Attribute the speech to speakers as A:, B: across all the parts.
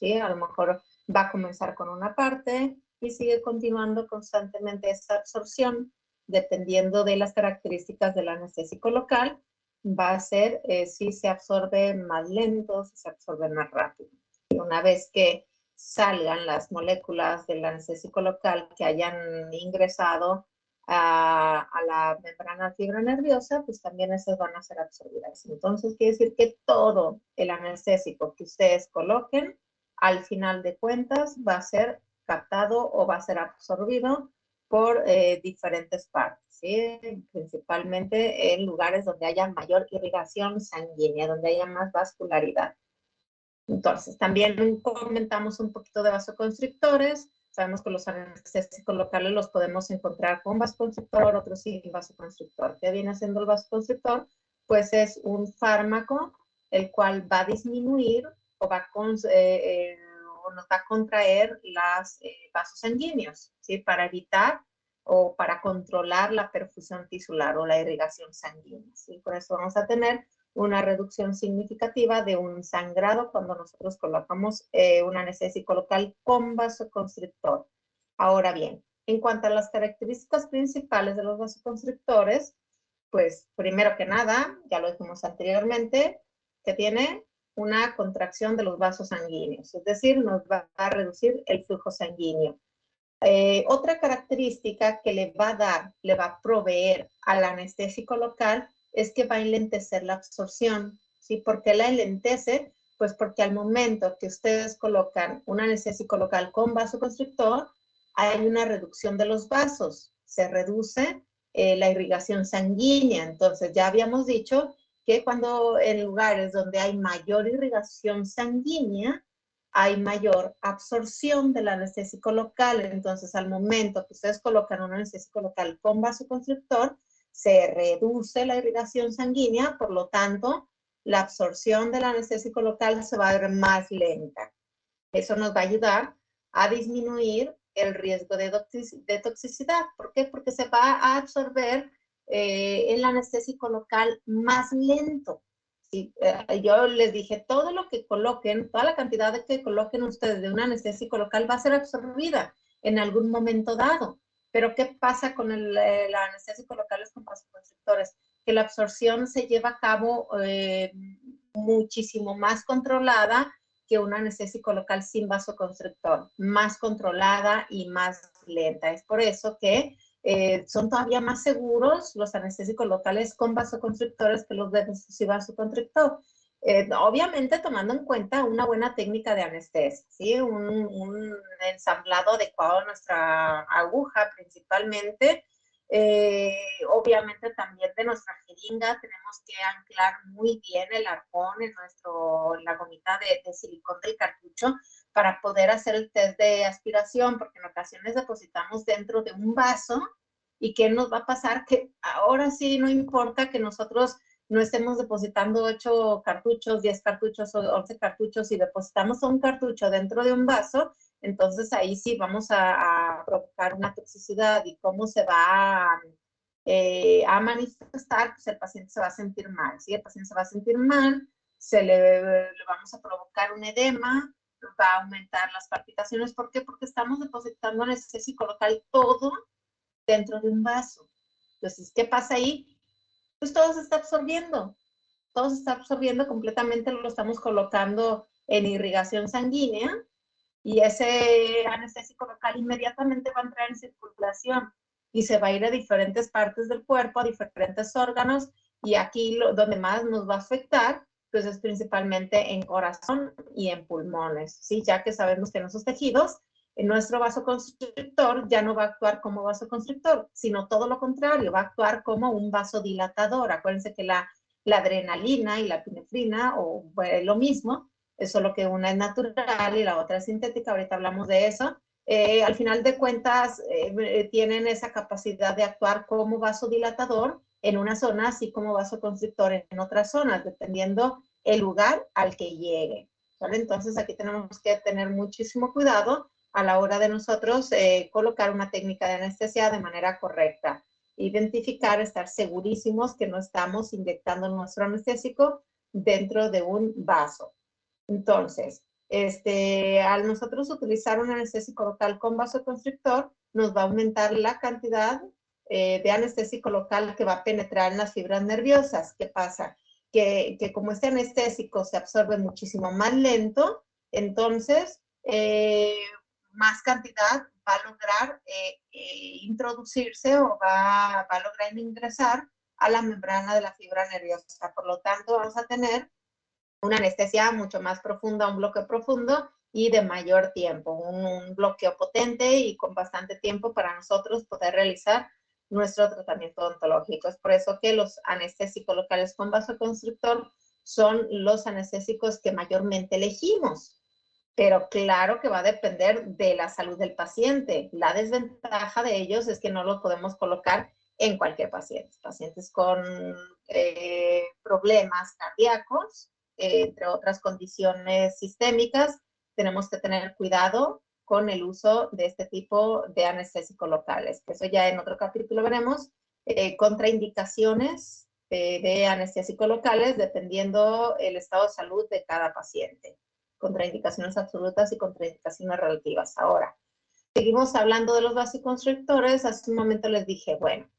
A: ¿sí? A lo mejor va a comenzar con una parte y sigue continuando constantemente esta absorción, dependiendo de las características del anestésico local, va a ser si se absorbe más lento, si se absorbe más rápido. Y una vez que salgan las moléculas del anestésico local que hayan ingresado a la membrana fibra nerviosa, pues también esas van a ser absorbidas. Entonces, quiere decir que todo el anestésico que ustedes coloquen, al final de cuentas, va a ser captado o va a ser absorbido por diferentes partes, ¿sí? Principalmente en lugares donde haya mayor irrigación sanguínea, donde haya más vascularidad. Entonces, también comentamos un poquito de vasoconstrictores. Sabemos que los anestésicos locales los podemos encontrar con vasoconstrictor, otros sin vasoconstrictor. ¿Qué viene siendo el vasoconstrictor? Pues es un fármaco el cual va a disminuir o nos va a contraer los vasos sanguíneos, ¿sí? Para evitar o para controlar la perfusión tisular o la irrigación sanguínea, ¿sí? Por eso vamos a tener una reducción significativa de un sangrado cuando nosotros colocamos un anestésico local con vasoconstrictor. Ahora bien, en cuanto a las características principales de los vasoconstrictores, pues primero que nada, ya lo dijimos anteriormente, que tiene una contracción de los vasos sanguíneos, es decir, nos va a reducir el flujo sanguíneo. Otra característica que le va a proveer al anestésico local es que va a enlentecer la absorción, ¿sí? ¿Por qué la enlentece? Pues porque al momento que ustedes colocan un anestésico local con vasoconstrictor, hay una reducción de los vasos, se reduce la irrigación sanguínea. Entonces, ya habíamos dicho que cuando en lugares donde hay mayor irrigación sanguínea, hay mayor absorción del anestésico local. Entonces, al momento que ustedes colocan un anestésico local con vasoconstrictor, se reduce la irrigación sanguínea, por lo tanto, la absorción del anestésico local se va a ver más lenta. Eso nos va a ayudar a disminuir el riesgo de toxicidad. ¿Por qué? Porque se va a absorber el anestésico local más lento. Sí, yo les dije, todo lo que coloquen, toda la cantidad de que coloquen ustedes de un anestésico local va a ser absorbida en algún momento dado. Pero ¿qué pasa con el anestésico local con vasoconstrictores? Que la absorción se lleva a cabo muchísimo más controlada que un anestésico local sin vasoconstrictor, más controlada y más lenta. Es por eso que son todavía más seguros los anestésicos locales con vasoconstrictores que los de sin vasoconstrictor. Obviamente tomando en cuenta una buena técnica de anestesia, ¿sí? Un ensamblado adecuado a nuestra aguja principalmente. Obviamente también de nuestra jeringa tenemos que anclar muy bien el arpón en la gomita de silicón del cartucho para poder hacer el test de aspiración, porque en ocasiones depositamos dentro de un vaso y ¿qué nos va a pasar? Que ahora sí no importa que nosotros no estemos depositando 8 cartuchos, 10 cartuchos o 11 cartuchos y depositamos un cartucho dentro de un vaso, entonces ahí sí vamos a provocar una toxicidad. ¿Y cómo se va a manifestar? Pues el paciente se va a sentir mal, ¿sí? El paciente se va a sentir mal, le vamos a provocar un edema, va a aumentar las palpitaciones. ¿Por qué? Porque estamos depositando anestésico local todo dentro de un vaso. Entonces, ¿qué pasa ahí? Pues todo se está absorbiendo. Todo se está absorbiendo completamente, lo estamos colocando en irrigación sanguínea y ese anestésico local inmediatamente va a entrar en circulación y se va a ir a diferentes partes del cuerpo, a diferentes órganos, y aquí donde más nos va a afectar, pues es principalmente en corazón y en pulmones, ¿sí? Ya que sabemos que en esos tejidos, en nuestro vasoconstrictor ya no va a actuar como vasoconstrictor, sino todo lo contrario, va a actuar como un vasodilatador. Acuérdense que la adrenalina y la epinefrina, o bueno, lo mismo, es solo que una es natural y la otra es sintética, ahorita hablamos de eso. Al final de cuentas, tienen esa capacidad de actuar como vasodilatador en una zona, así como vasoconstrictor en otras zonas, dependiendo el lugar al que llegue, ¿vale? Entonces aquí tenemos que tener muchísimo cuidado a la hora de nosotros colocar una técnica de anestesia de manera correcta. Identificar, estar segurísimos que no estamos inyectando nuestro anestésico dentro de un vaso. Entonces, Al nosotros utilizar un anestésico local con vasoconstrictor, nos va a aumentar la cantidad de anestésico local que va a penetrar en las fibras nerviosas. ¿Qué pasa? Que como este anestésico se absorbe muchísimo más lento, entonces más cantidad va a lograr introducirse o va a lograr ingresar a la membrana de la fibra nerviosa. Por lo tanto, vamos a tener una anestesia mucho más profunda, un bloqueo profundo y de mayor tiempo, un bloqueo potente y con bastante tiempo para nosotros poder realizar nuestro tratamiento odontológico. Es por eso que los anestésicos locales con vasoconstrictor son los anestésicos que mayormente elegimos. Pero claro que va a depender de la salud del paciente. La desventaja de ellos es que no los podemos colocar en cualquier paciente. Pacientes con problemas cardíacos, entre otras condiciones sistémicas, tenemos que tener cuidado con el uso de este tipo de anestésicos locales. Eso ya en otro capítulo veremos. Contraindicaciones de anestésicos locales dependiendo el estado de salud de cada paciente. Contraindicaciones absolutas y contraindicaciones relativas. Ahora, seguimos hablando de los vasoconstrictores. Hace un momento les dije, bueno,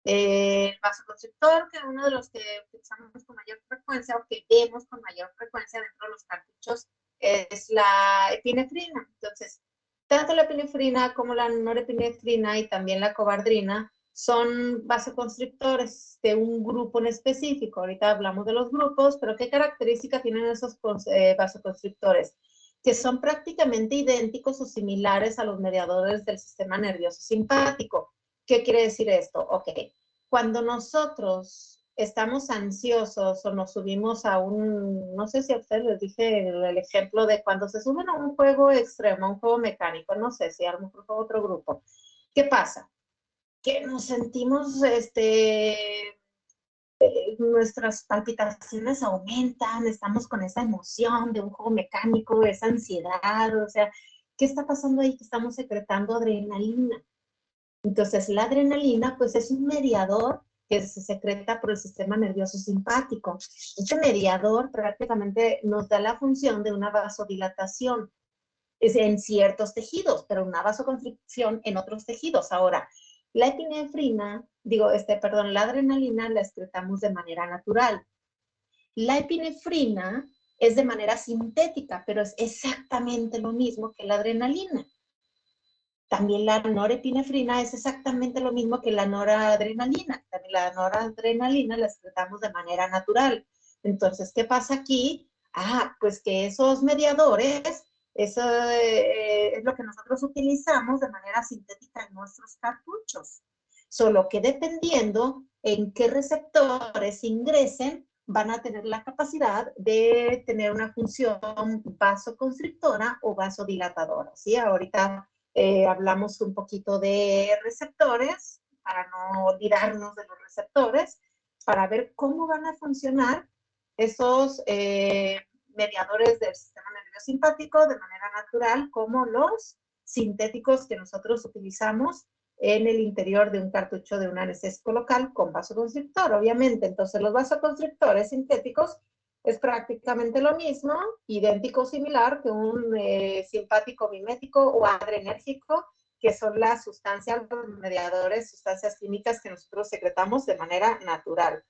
A: el vasoconstrictor, que es uno de los que utilizamos con mayor frecuencia o que vemos con mayor frecuencia dentro de los cartuchos, es la epinefrina. Entonces, tanto la epinefrina como la norepinefrina y también la cobardina son vasoconstrictores de un grupo en específico. Ahorita hablamos de los grupos, pero ¿qué característica tienen esos vasoconstrictores? Que son prácticamente idénticos o similares a los mediadores del sistema nervioso simpático. ¿Qué quiere decir esto? Ok, cuando nosotros estamos ansiosos o nos subimos a no sé si a ustedes les dije el ejemplo de cuando se suben a un juego extremo, a un juego mecánico, no sé si a lo mejor fue otro grupo. ¿Qué pasa? Que nos sentimos, nuestras palpitaciones aumentan, estamos con esa emoción de un juego mecánico, esa ansiedad, o sea, ¿qué está pasando ahí? Que estamos secretando adrenalina. Entonces, la adrenalina, pues, es un mediador que se secreta por el sistema nervioso simpático. Este mediador prácticamente nos da la función de una vasodilatación en ciertos tejidos, pero una vasoconstricción en otros tejidos. Ahora, la epinefrina, la adrenalina la excretamos de manera natural. La epinefrina es de manera sintética, pero es exactamente lo mismo que la adrenalina. También la norepinefrina es exactamente lo mismo que la noradrenalina. También la noradrenalina la excretamos de manera natural. Entonces, ¿qué pasa aquí? Pues que esos mediadores, eso es lo que nosotros utilizamos de manera sintética en nuestros cartuchos. Solo que dependiendo en qué receptores ingresen, van a tener la capacidad de tener una función vasoconstrictora o vasodilatadora. ¿Sí? Ahorita hablamos un poquito de receptores, para no olvidarnos de los receptores, para ver cómo van a funcionar esos mediadores del sistema nervioso simpático de manera natural, como los sintéticos que nosotros utilizamos en el interior de un cartucho de un anestésico local con vasoconstrictor, obviamente. Entonces, los vasoconstrictores sintéticos es prácticamente lo mismo, idéntico, similar que un simpático mimético o adrenérgico, que son las sustancias, los mediadores, sustancias químicas que nosotros secretamos de manera natural.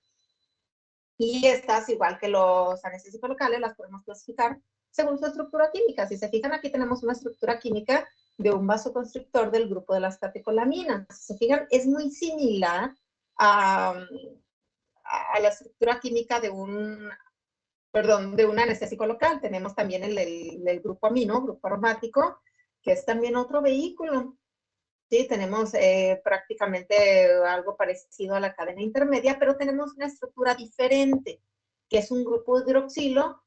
A: Y estas, igual que los anestésicos locales, las podemos clasificar según su estructura química. Si se fijan, aquí tenemos una estructura química de un vasoconstrictor del grupo de las catecolaminas. Si se fijan, es muy similar a la estructura química de un anestésico local. Tenemos también el grupo amino, grupo aromático, que es también otro vehículo. Sí, tenemos prácticamente algo parecido a la cadena intermedia, pero tenemos una estructura diferente, que es un grupo hidroxilo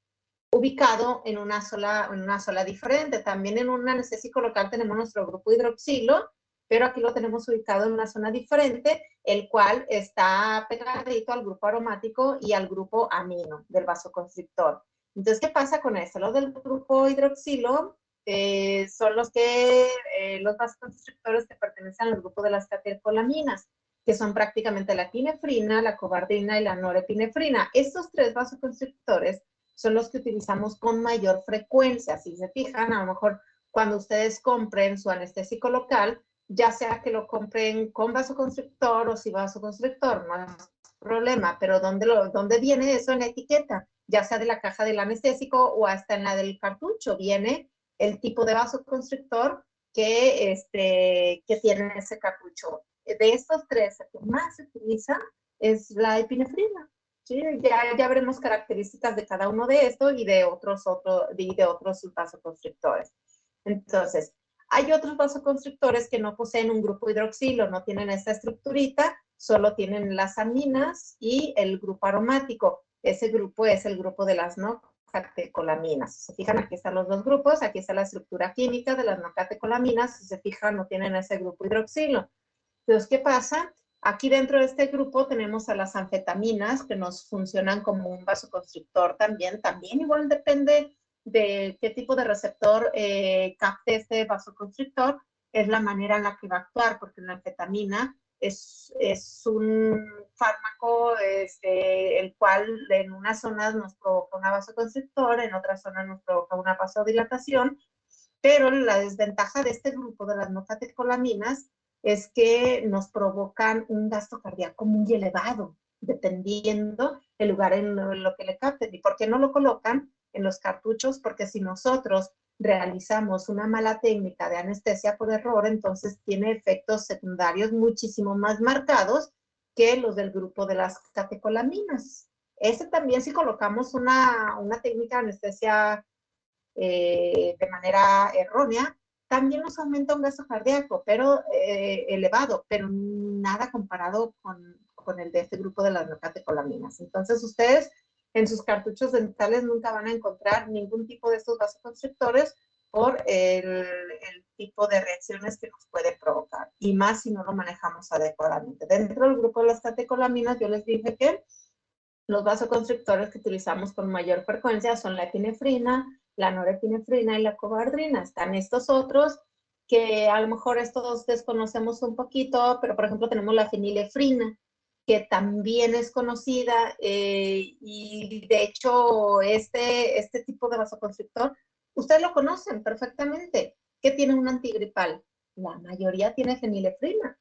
A: ubicado en una sola diferente. También en un anestésico local tenemos nuestro grupo hidroxilo, pero aquí lo tenemos ubicado en una zona diferente, el cual está pegadito al grupo aromático y al grupo amino del vasoconstrictor. Entonces, ¿qué pasa con esto? Los del grupo hidroxilo son los vasoconstrictores que pertenecen al grupo de las catecolaminas, que son prácticamente la epinefrina, la cobardina y la norepinefrina. Estos tres vasoconstrictores son los que utilizamos con mayor frecuencia. Si se fijan, a lo mejor cuando ustedes compren su anestésico local, ya sea que lo compren con vasoconstrictor o sin vasoconstrictor, no es problema, pero ¿dónde viene eso en la etiqueta? Ya sea de la caja del anestésico o hasta en la del cartucho, viene el tipo de vasoconstrictor que tiene ese cartucho. De estos tres, el que más se utiliza es la epinefrina. ¿Sí? Ya veremos características de cada uno de estos y de otros vasoconstrictores. Entonces, hay otros vasoconstrictores que no poseen un grupo hidroxilo, no tienen esta estructurita, solo tienen las aminas y el grupo aromático. Ese grupo es el grupo de las no catecolaminas. Si se fijan, aquí están los dos grupos, aquí está la estructura química de las no catecolaminas. Si se fijan, no tienen ese grupo hidroxilo. Entonces, ¿qué pasa? Aquí dentro de este grupo tenemos a las anfetaminas que nos funcionan como un vasoconstrictor también. También igual depende de qué tipo de receptor capte este vasoconstrictor, es la manera en la que va a actuar, porque la anfetamina es un fármaco el cual en unas zonas nos provoca una vasoconstrictor, en otras zonas nos provoca una vasodilatación, pero la desventaja de este grupo de las no catecolaminas es que nos provocan un gasto cardíaco muy elevado, dependiendo el lugar en lo que le capten. ¿Y por qué no lo colocan en los cartuchos? Porque si nosotros realizamos una mala técnica de anestesia por error, entonces tiene efectos secundarios muchísimo más marcados que los del grupo de las catecolaminas. Ese también, si colocamos una técnica de anestesia de manera errónea, también nos aumenta un gasto cardíaco, pero elevado, pero nada comparado con el de este grupo de las no catecolaminas. Entonces, ustedes en sus cartuchos dentales nunca van a encontrar ningún tipo de estos vasoconstrictores por el tipo de reacciones que nos puede provocar, y más si no lo manejamos adecuadamente. Dentro del grupo de las catecolaminas, yo les dije que los vasoconstrictores que utilizamos con mayor frecuencia son la epinefrina, la norepinefrina y la cobardina. Están estos otros que a lo mejor estos desconocemos un poquito, pero por ejemplo tenemos la fenilefrina, que también es conocida y de hecho este tipo de vasoconstrictor, ustedes lo conocen perfectamente, que tiene un antigripal. La mayoría tiene fenilefrina,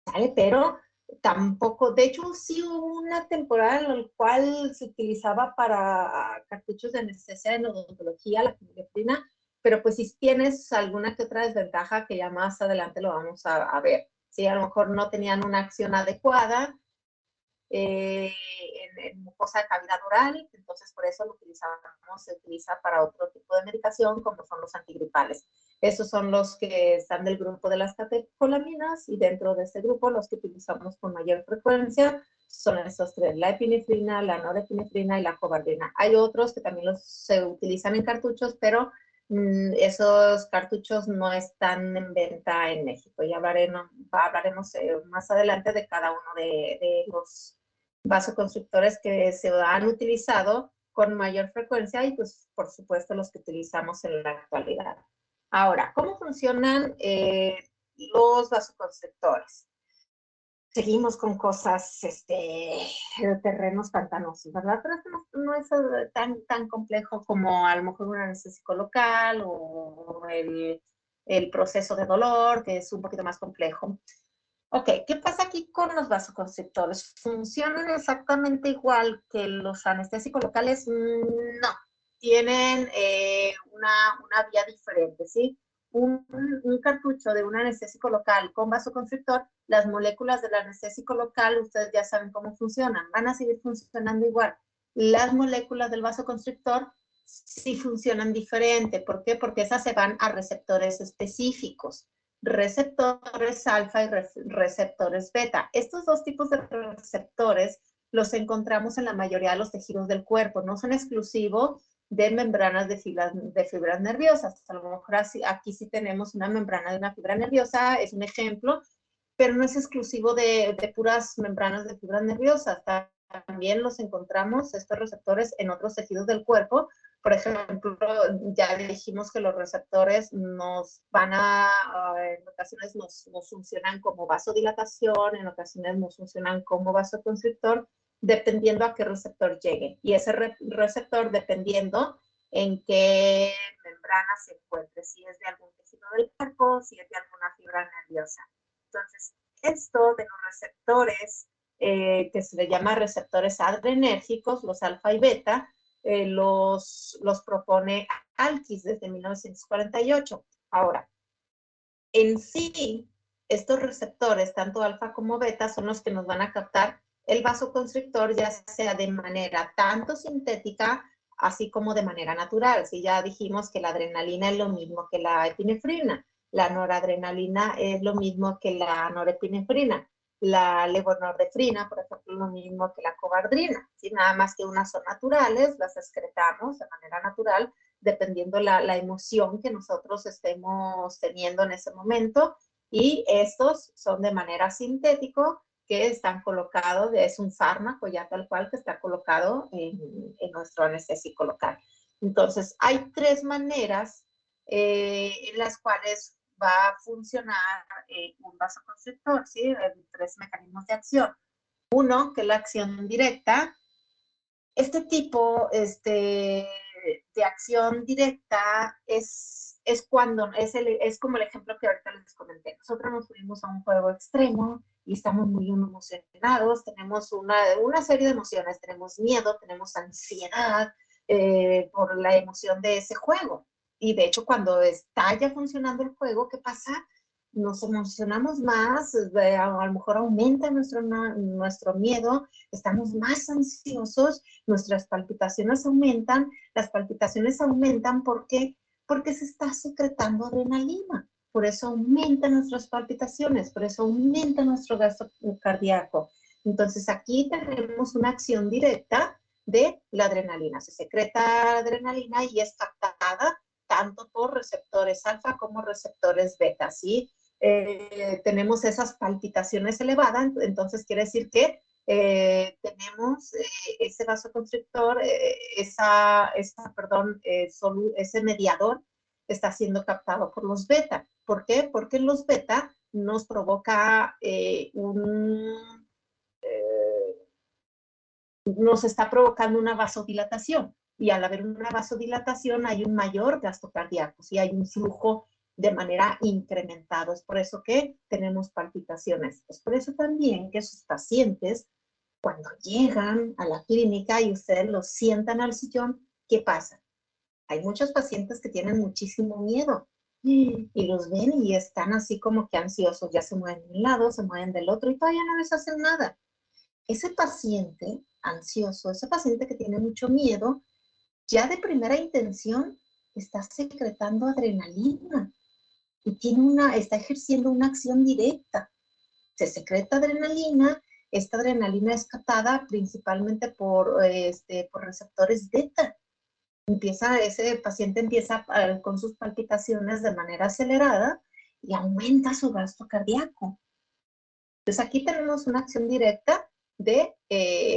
A: ¿vale? Pero tampoco, de hecho sí hubo una temporada en la cual se utilizaba para cartuchos de anestesia en odontología, la fenilefrina, pero pues si tienes alguna que otra desventaja que ya más adelante lo vamos a ver. Sí, a lo mejor no tenían una acción adecuada en mucosa de cavidad oral, entonces por eso se utiliza para otro tipo de medicación como son los antigripales. Esos son los que están del grupo de las catecolaminas y dentro de este grupo los que utilizamos con mayor frecuencia son estos tres, la epinefrina, la norepinefrina y la cobardina. Hay otros que también se utilizan en cartuchos, pero esos cartuchos no están en venta en México. Ya hablaremos más adelante de cada uno de los vasoconstrictores que se han utilizado con mayor frecuencia y pues por supuesto los que utilizamos en la actualidad. Ahora, ¿cómo funcionan los vasoconstrictores? Seguimos con cosas, terrenos pantanosos, ¿verdad? Pero esto no es tan complejo como a lo mejor un anestésico local o el proceso de dolor, que es un poquito más complejo. Ok, ¿qué pasa aquí con los vasoconstrictores? ¿Funcionan exactamente igual que los anestésicos locales? No, tienen una vía diferente, ¿sí? Un cartucho de un anestésico local con vasoconstrictor, las moléculas del anestésico local, ustedes ya saben cómo funcionan, van a seguir funcionando igual. Las moléculas del vasoconstrictor sí funcionan diferente. ¿Por qué? Porque esas se van a receptores específicos, receptores alfa y receptores beta. Estos dos tipos de receptores los encontramos en la mayoría de los tejidos del cuerpo, no son exclusivos de membranas de fibras nerviosas. A lo mejor aquí sí tenemos una membrana de una fibra nerviosa, es un ejemplo, pero no es exclusivo de puras membranas de fibras nerviosas. También los encontramos, estos receptores, en otros tejidos del cuerpo. Por ejemplo, ya dijimos que los receptores nos van en ocasiones nos funcionan como vasodilatación, en ocasiones nos funcionan como vasoconstrictor, dependiendo a qué receptor llegue. Y ese receptor dependiendo en qué membrana se encuentre, si es de algún tejido del cuerpo, si es de alguna fibra nerviosa. Entonces, esto de los receptores, que se le llama receptores adrenérgicos, los alfa y beta, los propone Alquiz desde 1948. Ahora, en sí, estos receptores, tanto alfa como beta, son los que nos van a captar el vasoconstrictor, ya sea de manera tanto sintética, así como de manera natural. Si ya dijimos que la adrenalina es lo mismo que la epinefrina, la noradrenalina es lo mismo que la norepinefrina, la levonorefrina, por ejemplo, es lo mismo que la cobardrina. ¿Sí? Nada más que unas son naturales, las excretamos de manera natural, dependiendo la emoción que nosotros estemos teniendo en ese momento, y estos son de manera sintético, que están colocados, es un fármaco ya tal cual que está colocado en nuestro anestésico local. Entonces, hay tres maneras en las cuales va a funcionar un vasoconstrictor, ¿sí? Tres mecanismos de acción. Uno, que es la acción directa. Este tipo de acción directa es cuando, es como el ejemplo que ahorita les comenté. Nosotros nos subimos a un juego extremo y estamos muy emocionados, tenemos una serie de emociones, tenemos miedo, tenemos ansiedad por la emoción de ese juego. Y de hecho, cuando está ya funcionando el juego, ¿qué pasa? Nos emocionamos más, a lo mejor aumenta nuestro miedo, estamos más ansiosos, nuestras palpitaciones aumentan. Las palpitaciones aumentan porque se está secretando adrenalina. Por eso aumentan nuestras palpitaciones, por eso aumenta nuestro gasto cardíaco. Entonces aquí tenemos una acción directa de la adrenalina. Se secreta adrenalina y es captada tanto por receptores alfa como receptores beta, ¿sí? Tenemos esas palpitaciones elevadas, entonces quiere decir que tenemos ese vasoconstrictor, ese mediador está siendo captado por los beta. ¿Por qué? Porque los beta nos provoca nos está provocando una vasodilatación, y al haber una vasodilatación hay un mayor gasto cardíaco, ¿sí? Hay un flujo de manera incrementada. Es por eso que tenemos palpitaciones. Es por eso también que sus pacientes, cuando llegan a la clínica y ustedes los sientan al sillón, ¿qué pasa? Hay muchos pacientes que tienen muchísimo miedo y los ven y están así como que ansiosos, ya se mueven de un lado, se mueven del otro y todavía no les hacen nada. Ese paciente ansioso, ese paciente que tiene mucho miedo, ya de primera intención está secretando adrenalina y está ejerciendo una acción directa. Se secreta adrenalina, esta adrenalina es captada principalmente por receptores beta. Ese paciente empieza con sus palpitaciones de manera acelerada y aumenta su gasto cardíaco. Entonces aquí tenemos una acción directa de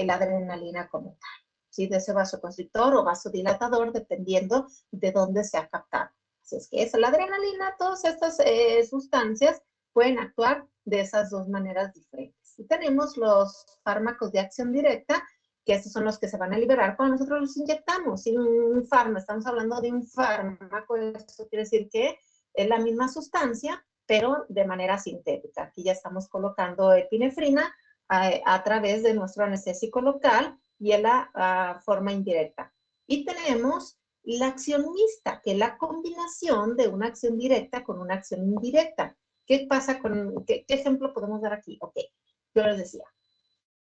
A: la adrenalina como tal, ¿sí? De ese vasoconstrictor o vasodilatador, dependiendo de dónde se ha captado. Así es que la adrenalina, todas estas sustancias pueden actuar de esas dos maneras diferentes. Y tenemos los fármacos de acción directa, que estos son los que se van a liberar cuando nosotros los inyectamos. Y un fármaco, estamos hablando de un fármaco, eso quiere decir que es la misma sustancia, pero de manera sintética. Aquí ya estamos colocando epinefrina a través de nuestro anestésico local y en la forma indirecta. Y tenemos la acción mixta, que es la combinación de una acción directa con una acción indirecta. ¿Qué pasa qué ejemplo podemos dar aquí? Ok, yo les decía,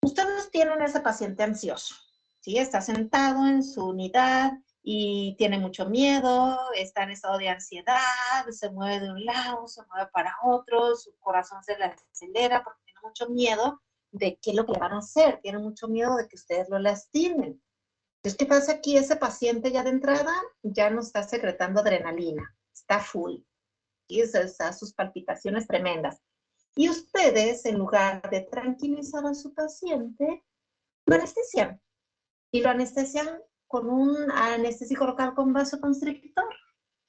A: ustedes tienen a ese paciente ansioso, ¿sí? Está sentado en su unidad y tiene mucho miedo, está en estado de ansiedad, se mueve de un lado, se mueve para otro, su corazón se le acelera porque tiene mucho miedo de qué es lo que le van a hacer, tiene mucho miedo de que ustedes lo lastimen. Entonces, ¿qué pasa aquí? Ese paciente ya de entrada ya no está secretando adrenalina, está full, ¿sí? Está sus palpitaciones tremendas. Y ustedes, en lugar de tranquilizar a su paciente, lo anestesian. Y lo anestesian con un anestésico local con vasoconstrictor.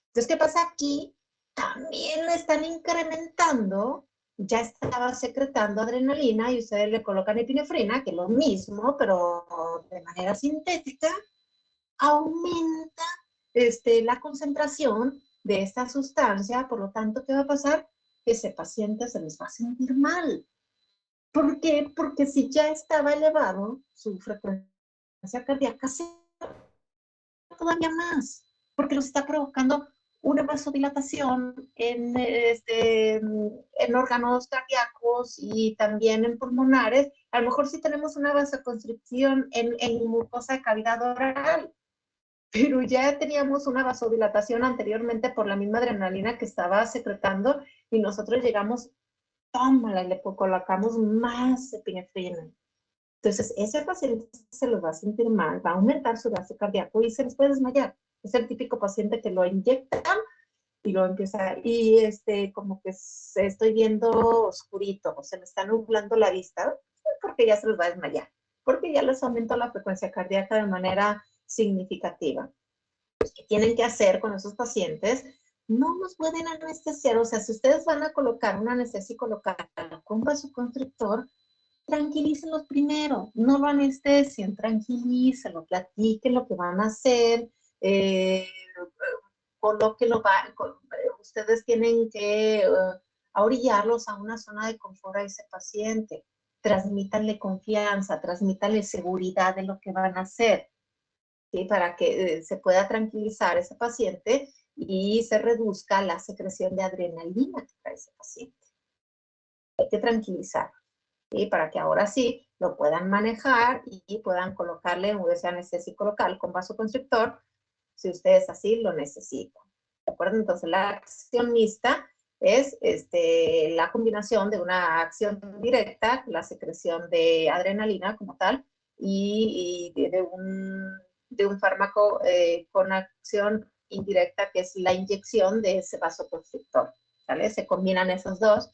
A: Entonces, ¿qué pasa aquí? También le están incrementando ya estaba secretando adrenalina y ustedes le colocan epinefrina, que es lo mismo, pero de manera sintética, aumenta la concentración de esta sustancia, por lo tanto, ¿qué va a pasar? Ese paciente se les va a sentir mal. ¿Por qué? Porque si ya estaba elevado su frecuencia cardíaca, se todavía más, porque los está provocando una vasodilatación en órganos cardíacos y también en pulmonares. A lo mejor sí tenemos una vasoconstricción en mucosa de cavidad oral, pero ya teníamos una vasodilatación anteriormente por la misma adrenalina que estaba secretando y nosotros llegamos, tómala, y le colocamos más epinefrina. Entonces, ese paciente se lo va a sentir mal, va a aumentar su gasto cardíaco y se les puede desmayar. Es el típico paciente que lo inyectan y lo empieza, y como que estoy viendo oscurito, o se me está nublando la vista, porque ya se les va a desmayar, porque ya les aumentó la frecuencia cardíaca de manera significativa. ¿Qué tienen que hacer con esos pacientes? No los pueden anestesiar, o sea, si ustedes van a colocar un anestésico local con vasoconstrictor, tranquilícenlos primero, no lo anestesien, tranquilícenlo, platiquen lo que van a hacer, ustedes tienen que ahorillarlos a una zona de confort a ese paciente, transmítanle confianza, transmítanle seguridad de lo que van a hacer, ¿sí? Para que se pueda tranquilizar ese paciente y se reduzca la secreción de adrenalina que trae ese paciente. Hay que tranquilizar. ¿Sí? Para que ahora sí lo puedan manejar y puedan colocarle un anestésico local con vasoconstrictor si ustedes así lo necesitan. ¿De acuerdo? Entonces la acción mixta es la combinación de una acción directa, la secreción de adrenalina como tal, y de un fármaco con acción indirecta, que es la inyección de ese vasoconstrictor. ¿Vale? Se combinan esos dos.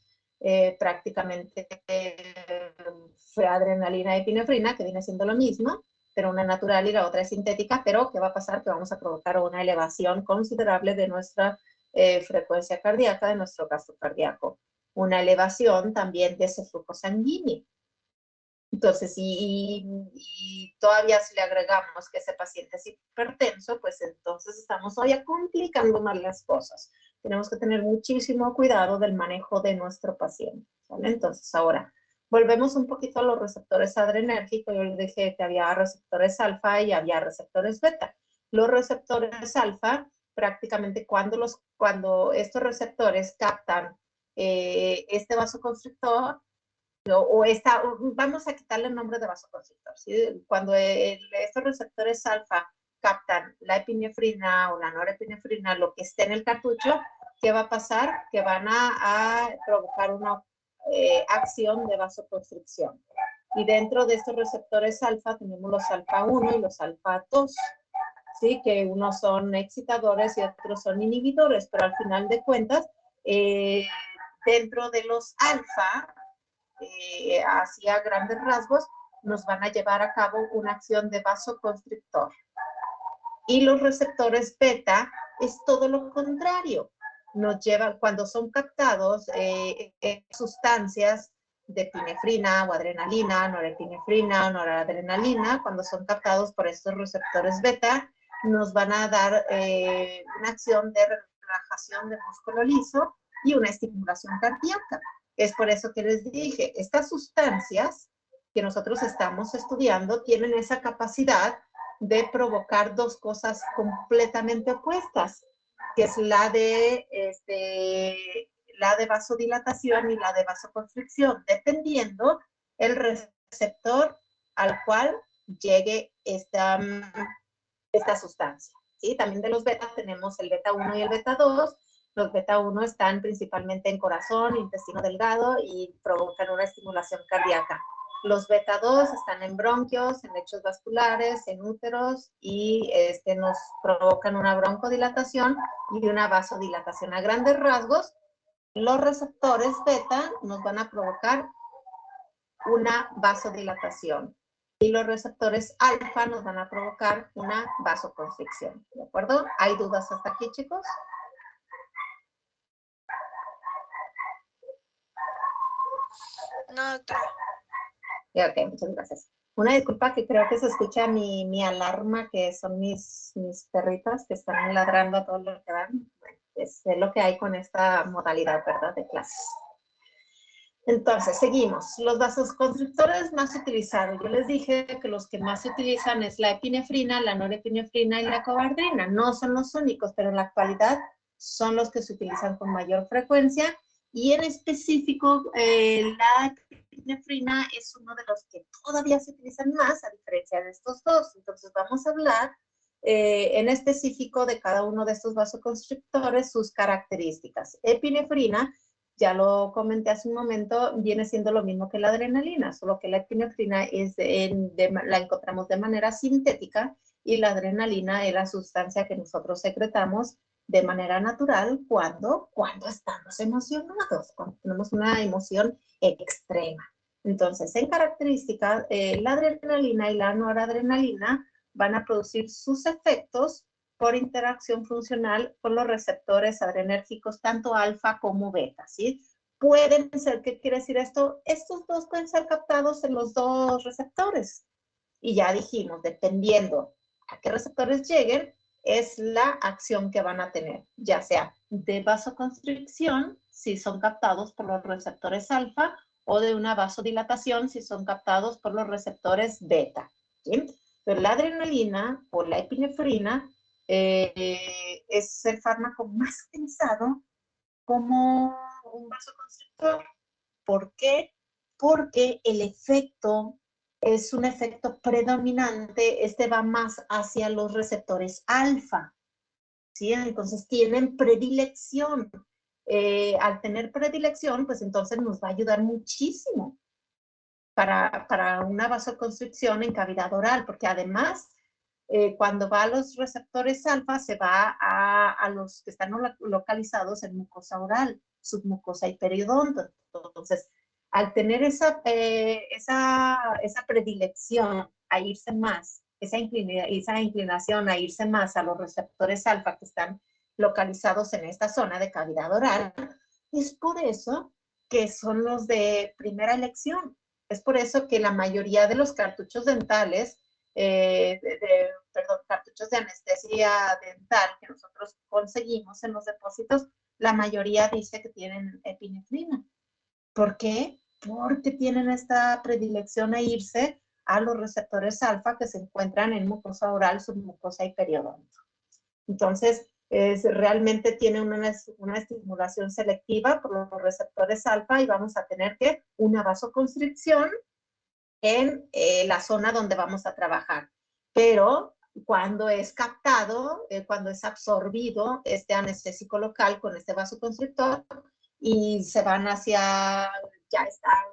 A: Prácticamente fue adrenalina y epinefrina, que viene siendo lo mismo, pero una natural y la otra es sintética, pero ¿qué va a pasar? Que vamos a provocar una elevación considerable de nuestra frecuencia cardíaca, de nuestro gasto cardíaco. Una elevación también de ese flujo sanguíneo. Entonces, y todavía si le agregamos que ese paciente es hipertenso, pues entonces estamos todavía complicando más las cosas. Tenemos que tener muchísimo cuidado del manejo de nuestro paciente, ¿vale? Entonces, ahora, volvemos un poquito a los receptores adrenérgicos. Yo les dije que había receptores alfa y había receptores beta. Los receptores alfa, prácticamente cuando estos receptores captan este vasoconstrictor, vamos a quitarle el nombre de vasoconstrictor, ¿sí? Cuando estos receptores alfa captan la epinefrina o la norepinefrina, lo que esté en el cartucho, ¿qué va a pasar? Que van a provocar una acción de vasoconstricción. Y dentro de estos receptores alfa tenemos los alfa 1 y los alfa 2, ¿sí? Que unos son excitadores y otros son inhibidores, pero al final de cuentas, dentro de los alfa, hacia grandes rasgos, nos van a llevar a cabo una acción de vasoconstrictor. Y los receptores beta es todo lo contrario. Nos llevan, cuando son captados sustancias de epinefrina o adrenalina, norepinefrina o noradrenalina, cuando son captados por estos receptores beta, nos van a dar una acción de relajación del músculo liso y una estimulación cardíaca. Es por eso que les dije, estas sustancias que nosotros estamos estudiando tienen esa capacidad de provocar dos cosas completamente opuestas, que es la de vasodilatación y la de vasoconstricción, dependiendo el receptor al cual llegue esta sustancia. ¿Sí? También de los beta tenemos el beta 1 y el beta 2. Los beta 1 están principalmente en corazón, intestino delgado y provocan una estimulación cardíaca. Los beta 2 están en bronquios, en lechos vasculares, en úteros y nos provocan una broncodilatación y una vasodilatación. A grandes rasgos, los receptores beta nos van a provocar una vasodilatación y los receptores alfa nos van a provocar una vasoconstricción. ¿De acuerdo? ¿Hay dudas hasta aquí, chicos?
B: No, doctora.
A: Ok, muchas gracias. Una disculpa que creo que se escucha mi alarma, que son mis perritas que están ladrando a todo lo que dan. Bueno, es lo que hay con esta modalidad, ¿verdad?, de clases. Entonces, seguimos. Los vasoconstrictores más utilizados. Yo les dije que los que más se utilizan es la epinefrina, la norepinefrina y la cobardina. No son los únicos, pero en la actualidad son los que se utilizan con mayor frecuencia. Y en específico, la epinefrina es uno de los que todavía se utilizan más, a diferencia de estos dos. Entonces, vamos a hablar en específico de cada uno de estos vasoconstrictores, sus características. Epinefrina, ya lo comenté hace un momento, viene siendo lo mismo que la adrenalina, solo que la epinefrina la encontramos de manera sintética y la adrenalina es la sustancia que nosotros secretamos de manera natural cuando estamos emocionados, cuando tenemos una emoción extrema. Entonces, en características, la adrenalina y la noradrenalina van a producir sus efectos por interacción funcional con los receptores adrenérgicos, tanto alfa como beta, ¿sí? Pueden ser, ¿qué quiere decir esto? Estos dos pueden ser captados en los dos receptores. Y ya dijimos, dependiendo a qué receptores lleguen, es la acción que van a tener, ya sea de vasoconstricción, si son captados por los receptores alfa, o de una vasodilatación, si son captados por los receptores beta, ¿sí? Pero la adrenalina o la epinefrina es el fármaco más utilizado como un vasoconstrictor. ¿Por qué? Porque el efecto es un efecto predominante, este va más hacia los receptores alfa, ¿sí? Entonces tienen predilección. Al tener predilección, pues entonces nos va a ayudar muchísimo para una vasoconstricción en cavidad oral, porque además cuando va a los receptores alfa, se va a los que están localizados en mucosa oral, submucosa y periodonto. Entonces, al tener esa predilección a irse más, esa inclinación a irse más a los receptores alfa que están localizados en esta zona de cavidad oral, es por eso que son los de primera elección. Es por eso que la mayoría de los cartuchos dentales cartuchos de anestesia dental que nosotros conseguimos en los depósitos, la mayoría dice que tienen epinefrina. ¿Por qué? Porque tienen esta predilección a irse a los receptores alfa que se encuentran en mucosa oral, submucosa y periodonto. Entonces, realmente tiene una estimulación selectiva por los receptores alfa y vamos a tener que una vasoconstricción en la zona donde vamos a trabajar. Pero cuando es captado, cuando es absorbido este anestésico local con este vasoconstrictor y se van ya están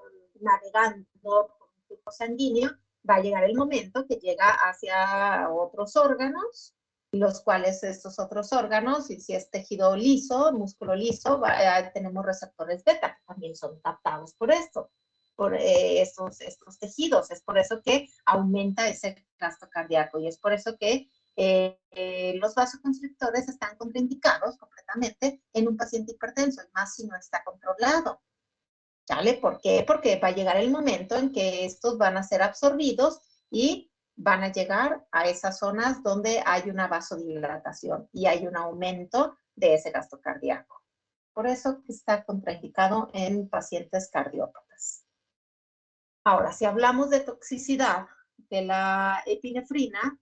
A: navegando por un flujo sanguíneo, va a llegar el momento que llega hacia otros órganos, los cuales estos otros órganos, y si es tejido liso, músculo liso, tenemos receptores beta, que también son captados por esto, por estos tejidos. Es por eso que aumenta ese gasto cardíaco y es por eso que los vasoconstrictores están contraindicados completamente en un paciente hipertenso, y más si no está controlado. ¿Sale? ¿Por qué? Porque va a llegar el momento en que estos van a ser absorbidos y van a llegar a esas zonas donde hay una vasodilatación y hay un aumento de ese gasto cardíaco. Por eso está contraindicado en pacientes cardiópatas. Ahora, si hablamos de toxicidad de la epinefrina,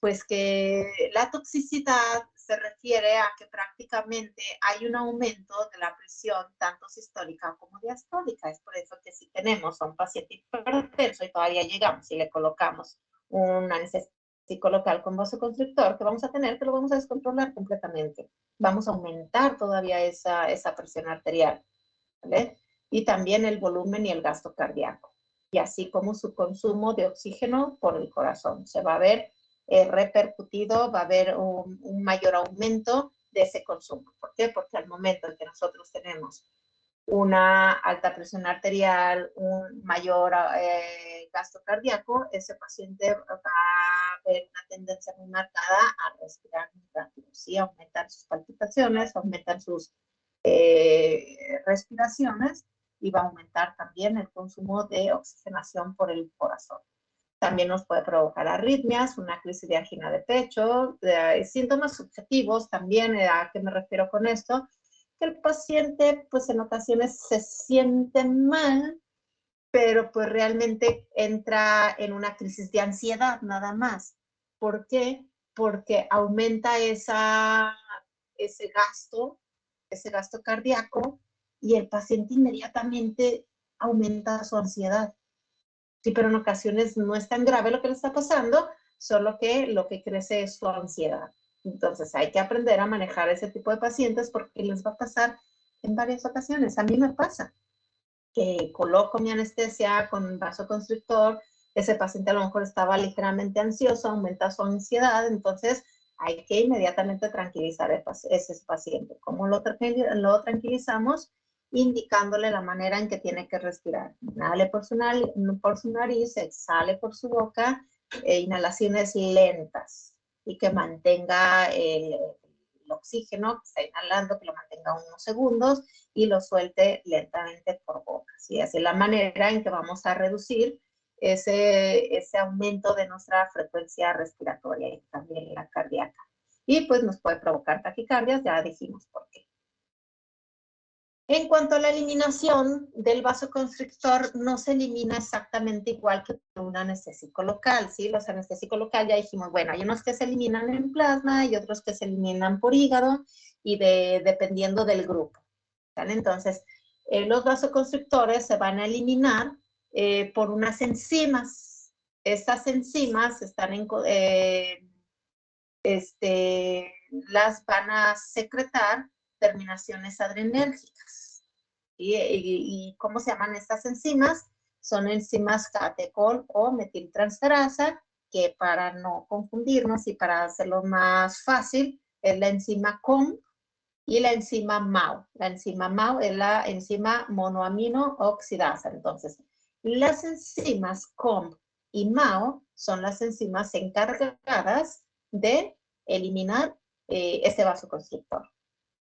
A: pues que la toxicidad se refiere a que prácticamente hay un aumento de la presión tanto sistólica como diastólica. Es por eso que si tenemos a un paciente hipertenso y todavía llegamos y le colocamos un anestésico local con vasoconstrictor, que vamos a tener, que lo vamos a descontrolar completamente. Vamos a aumentar todavía esa presión arterial, ¿vale? Y también el volumen y el gasto cardíaco. Y así como su consumo de oxígeno por el corazón. Se va a ver repercutido, va a haber un mayor aumento de ese consumo. ¿Por qué? Porque al momento en que nosotros tenemos una alta presión arterial, un mayor gasto cardíaco, ese paciente va a ver una tendencia muy marcada a respirar muy rápido. ¿Sí? Aumentan sus palpitaciones, aumentan sus respiraciones y va a aumentar también el consumo de oxigenación por el corazón. También nos puede provocar arritmias, una crisis de angina de pecho, síntomas subjetivos también. ¿A qué me refiero con esto? Que el paciente, pues en ocasiones se siente mal, pero pues realmente entra en una crisis de ansiedad nada más. ¿Por qué? Porque aumenta ese gasto cardíaco, y el paciente inmediatamente aumenta su ansiedad. Sí, pero en ocasiones no es tan grave lo que le está pasando, solo que lo que crece es su ansiedad. Entonces hay que aprender a manejar ese tipo de pacientes porque les va a pasar en varias ocasiones. A mí me pasa que coloco mi anestesia con vasoconstrictor, ese paciente a lo mejor estaba ligeramente ansioso, aumenta su ansiedad, entonces hay que inmediatamente tranquilizar a ese paciente. ¿Cómo lo tranquilizamos? Indicándole la manera en que tiene que respirar. Inhale por su nariz, exhale por su boca, inhalaciones lentas y que mantenga el oxígeno que está inhalando, que lo mantenga unos segundos y lo suelte lentamente por boca. ¿Sí? Así es la manera en que vamos a reducir ese aumento de nuestra frecuencia respiratoria y también la cardíaca. Y pues nos puede provocar taquicardias, ya dijimos por qué. En cuanto a la eliminación del vasoconstrictor, no se elimina exactamente igual que un anestésico local, ¿sí? Los anestésicos locales ya dijimos, bueno, hay unos que se eliminan en plasma y otros que se eliminan por hígado y dependiendo del grupo, ¿vale? Entonces, los vasoconstrictores se van a eliminar por unas enzimas. Estas enzimas están las van a secretar terminaciones adrenérgicas. ¿Y cómo se llaman estas enzimas? Son enzimas catecol o metiltransferasa, que para no confundirnos y para hacerlo más fácil, es la enzima COM y la enzima MAO. La enzima MAO es la enzima monoamino oxidasa. Entonces, las enzimas COM y MAO son las enzimas encargadas de eliminar este vasoconstrictor.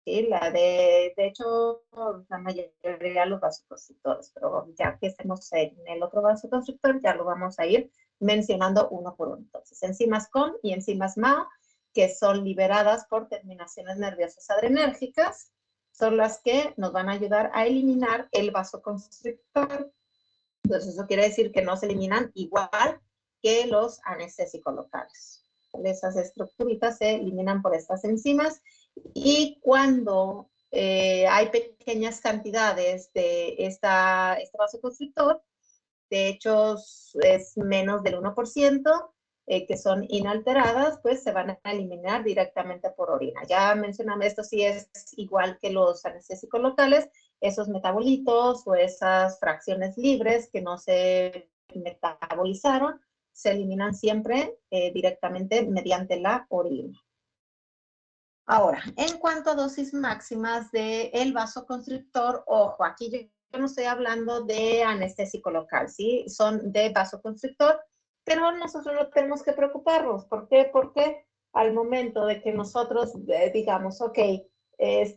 A: ¿Sí? De hecho, la mayoría de los vasoconstrictores, pero ya que estemos en el otro vasoconstrictor, ya lo vamos a ir mencionando uno por uno. Entonces, enzimas COM y enzimas MAO, que son liberadas por terminaciones nerviosas adrenérgicas, son las que nos van a ayudar a eliminar el vasoconstrictor. Entonces, eso quiere decir que no se eliminan igual que los anestésicos locales. Esas estructuritas se eliminan por estas enzimas, y cuando hay pequeñas cantidades de este vasoconstrictor, de hecho es menos del 1%, que son inalteradas, pues se van a eliminar directamente por orina. Ya mencionamos, esto sí es igual que los anestésicos locales, esos metabolitos o esas fracciones libres que no se metabolizaron, se eliminan siempre directamente mediante la orina. Ahora, en cuanto a dosis máximas del vasoconstrictor, ojo, aquí yo no estoy hablando de anestésico local, ¿sí? Son de vasoconstrictor, pero nosotros no tenemos que preocuparnos. ¿Por qué? Porque al momento de que nosotros digamos, ok,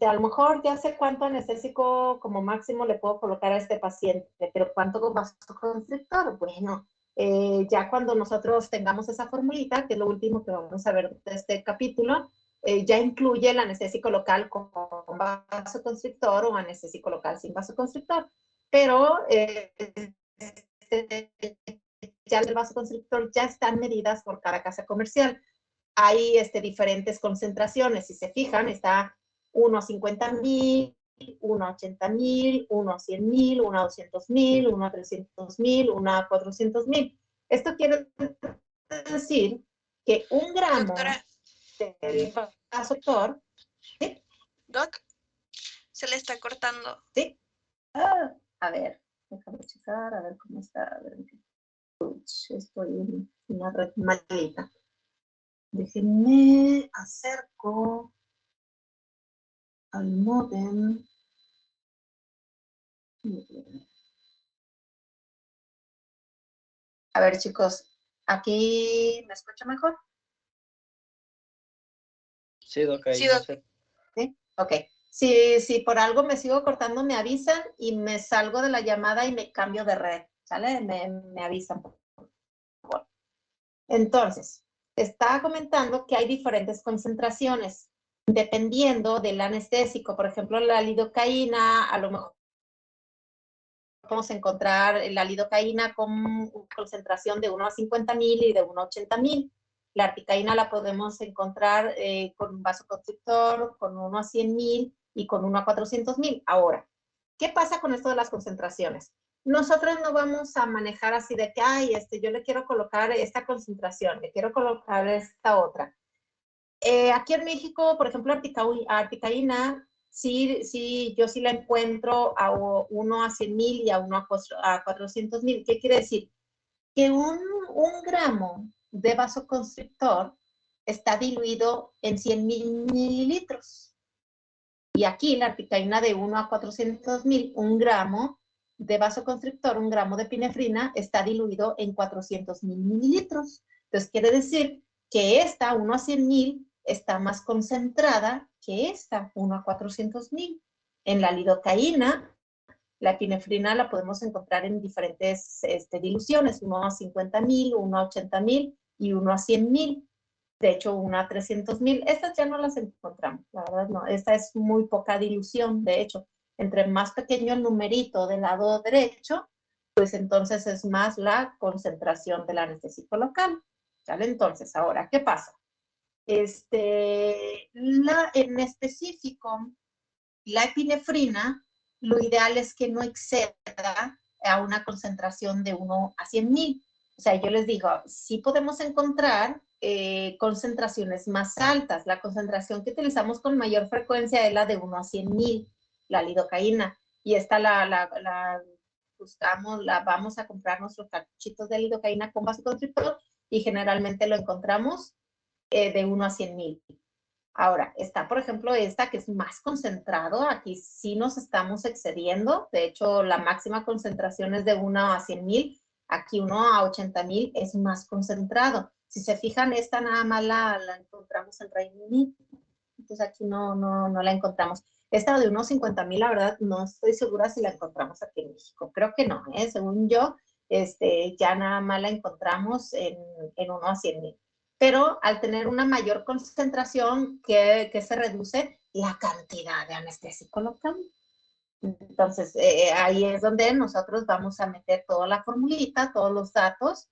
A: a lo mejor ya sé cuánto anestésico como máximo le puedo colocar a este paciente, pero ¿cuánto vasoconstrictor? Bueno, ya cuando nosotros tengamos esa formulita, que es lo último que vamos a ver de este capítulo, ya incluye el anestésico local con vasoconstrictor o anestésico local sin vasoconstrictor. Pero ya el vasoconstrictor ya están medidas por cada casa comercial. Hay diferentes concentraciones. Si se fijan, está 1 a 50,000, 1 a 80,000, 1 a 100,000, 1 a 200,000, 1 a 300,000, 1 a 400,000. Esto quiere decir que 1 gramo
B: Doctora,
A: del vasoconstrictor, ¿sí?
B: Doc, se le está cortando.
A: ¿Sí? A ver, déjame checar, a ver cómo está. A ver, estoy en una red malita. Déjenme acerco al modem. A ver, chicos, ¿aquí me escucha mejor?
C: Sí, Doc, ahí
B: Sí,
C: no
B: Doc.
C: sé.
A: ¿Sí? Ok. Si por algo me sigo cortando, me avisan y me salgo de la llamada y me cambio de red, ¿sale? Me avisan. Entonces, estaba comentando que hay diferentes concentraciones dependiendo del anestésico. Por ejemplo, la lidocaína, a lo mejor podemos encontrar la lidocaína con concentración de 1 a 50,000 y de 1 a 80,000. La articaína la podemos encontrar con un vasoconstrictor, con 1 a 100,000 y con 1 a 400,000. Ahora, ¿qué pasa con esto de las concentraciones? Nosotros no vamos a manejar así de que, ay, yo le quiero colocar esta concentración, le quiero colocar esta otra. Aquí en México, por ejemplo, articaína, sí, yo sí la encuentro a 1 a 100,000 y a 1 a 400,000. ¿Qué quiere decir? Que un gramo de vasoconstrictor está diluido en 100,000 mililitros. Y aquí la articaína de 1 a 400,000, un gramo de vasoconstrictor, un gramo de epinefrina, está diluido en 400,000 mililitros. Entonces, quiere decir que esta, 1 a 100,000, está más concentrada que esta, 1 a 400,000. En la lidocaína, la epinefrina la podemos encontrar en diferentes diluciones, 1 a 50,000, 1 a 80,000 y 1 a 100,000. De hecho, 1 a 300,000. Estas ya no las encontramos, la verdad no. Esta es muy poca dilución, de hecho. Entre más pequeño el numerito del lado derecho, pues entonces es más la concentración del anestésico local. ¿Vale? Entonces, ahora, ¿qué pasa? En específico, la epinefrina, lo ideal es que no exceda a una concentración de 1 a 100,000. O sea, yo les digo, sí podemos encontrar concentraciones más altas. La concentración que utilizamos con mayor frecuencia es la de 1 a 100,000, la lidocaína. Y esta la buscamos, vamos a comprar nuestros cartuchitos de lidocaína con vasoconstrictor y generalmente lo encontramos de 1 a 100,000. Ahora, está, por ejemplo, esta que es más concentrado. Aquí sí nos estamos excediendo. De hecho, la máxima concentración es de 1 a 100,000. Aquí 1 a 80,000 es más concentrado. Si se fijan, esta nada más la encontramos en Reino Unido. Entonces aquí no la encontramos. Esta de 1 a 50,000, la verdad, no estoy segura si la encontramos aquí en México. Creo que no, ¿eh? Según yo, ya nada más la encontramos en 1 a 100,000. Pero al tener una mayor concentración, que se reduce la cantidad de anestésico local. Entonces, ahí es donde nosotros vamos a meter toda la formulita, todos los datos,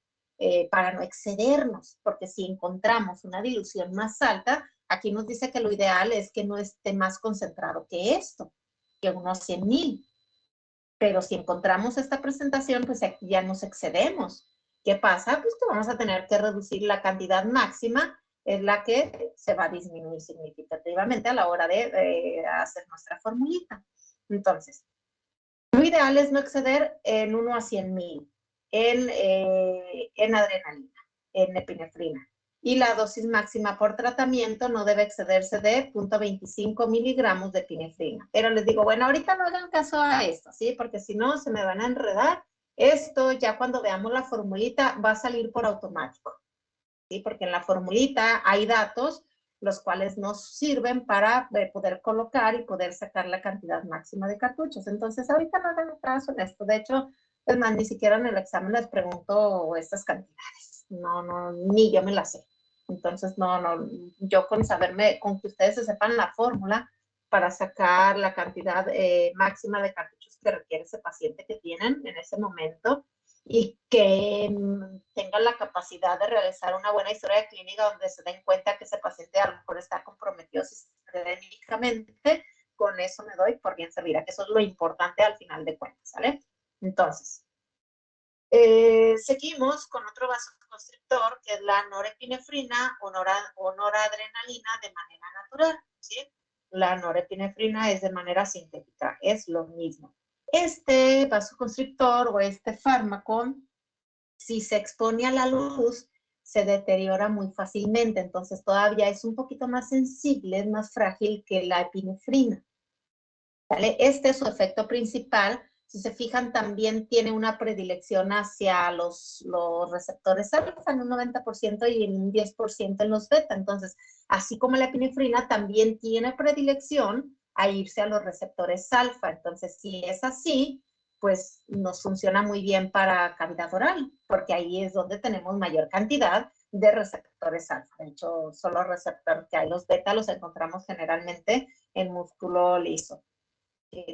A: para no excedernos, porque si encontramos una dilución más alta, aquí nos dice que lo ideal es que no esté más concentrado que esto, que unos 100,000. Pero si encontramos esta presentación, pues aquí ya nos excedemos. ¿Qué pasa? Pues que vamos a tener que reducir la cantidad máxima, es la que se va a disminuir significativamente a la hora de hacer nuestra formulita. Entonces, lo ideal es no exceder en 1 a 100,000 en adrenalina, en epinefrina. Y la dosis máxima por tratamiento no debe excederse de 0.25 miligramos de epinefrina. Pero les digo, bueno, ahorita no hagan caso a esto, ¿sí? Porque si no, se me van a enredar. Esto ya cuando veamos la formulita va a salir por automático, ¿sí? Porque en la formulita hay datos los cuales nos sirven para poder colocar y poder sacar la cantidad máxima de cartuchos. Entonces, ahorita no hagan caso en esto. De hecho, es más, ni siquiera en el examen les pregunto estas cantidades. No, ni yo me las sé. Entonces, yo con saberme, con que ustedes se sepan la fórmula para sacar la cantidad máxima de cartuchos que requiere ese paciente que tienen en ese momento, y que tengan la capacidad de realizar una buena historia de clínica donde se den cuenta que ese paciente a lo mejor está comprometido sistémicamente. Con eso me doy por bien servida, que eso es lo importante al final de cuentas, ¿sale? Entonces, seguimos con otro vasoconstrictor, que es la norepinefrina o noradrenalina de manera natural, ¿sí? La norepinefrina es de manera sintética, es lo mismo. Este vasoconstrictor o este fármaco, si se expone a la luz, se deteriora muy fácilmente, entonces todavía es un poquito más sensible, es más frágil que la epinefrina. ¿Vale? Este es su efecto principal. Si se fijan, también tiene una predilección hacia los receptores alfa en un 90% y en un 10% en los beta. Entonces, así como la epinefrina también tiene predilección a irse a los receptores alfa. Entonces, si es así, pues nos funciona muy bien para cavidad oral, porque ahí es donde tenemos mayor cantidad de receptores alfa. De hecho, son los receptores que hay. Los beta los encontramos generalmente en músculo liso,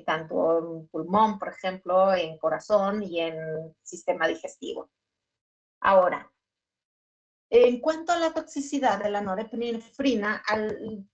A: tanto en pulmón, por ejemplo, en corazón y en sistema digestivo. Ahora, en cuanto a la toxicidad de la norepinefrina,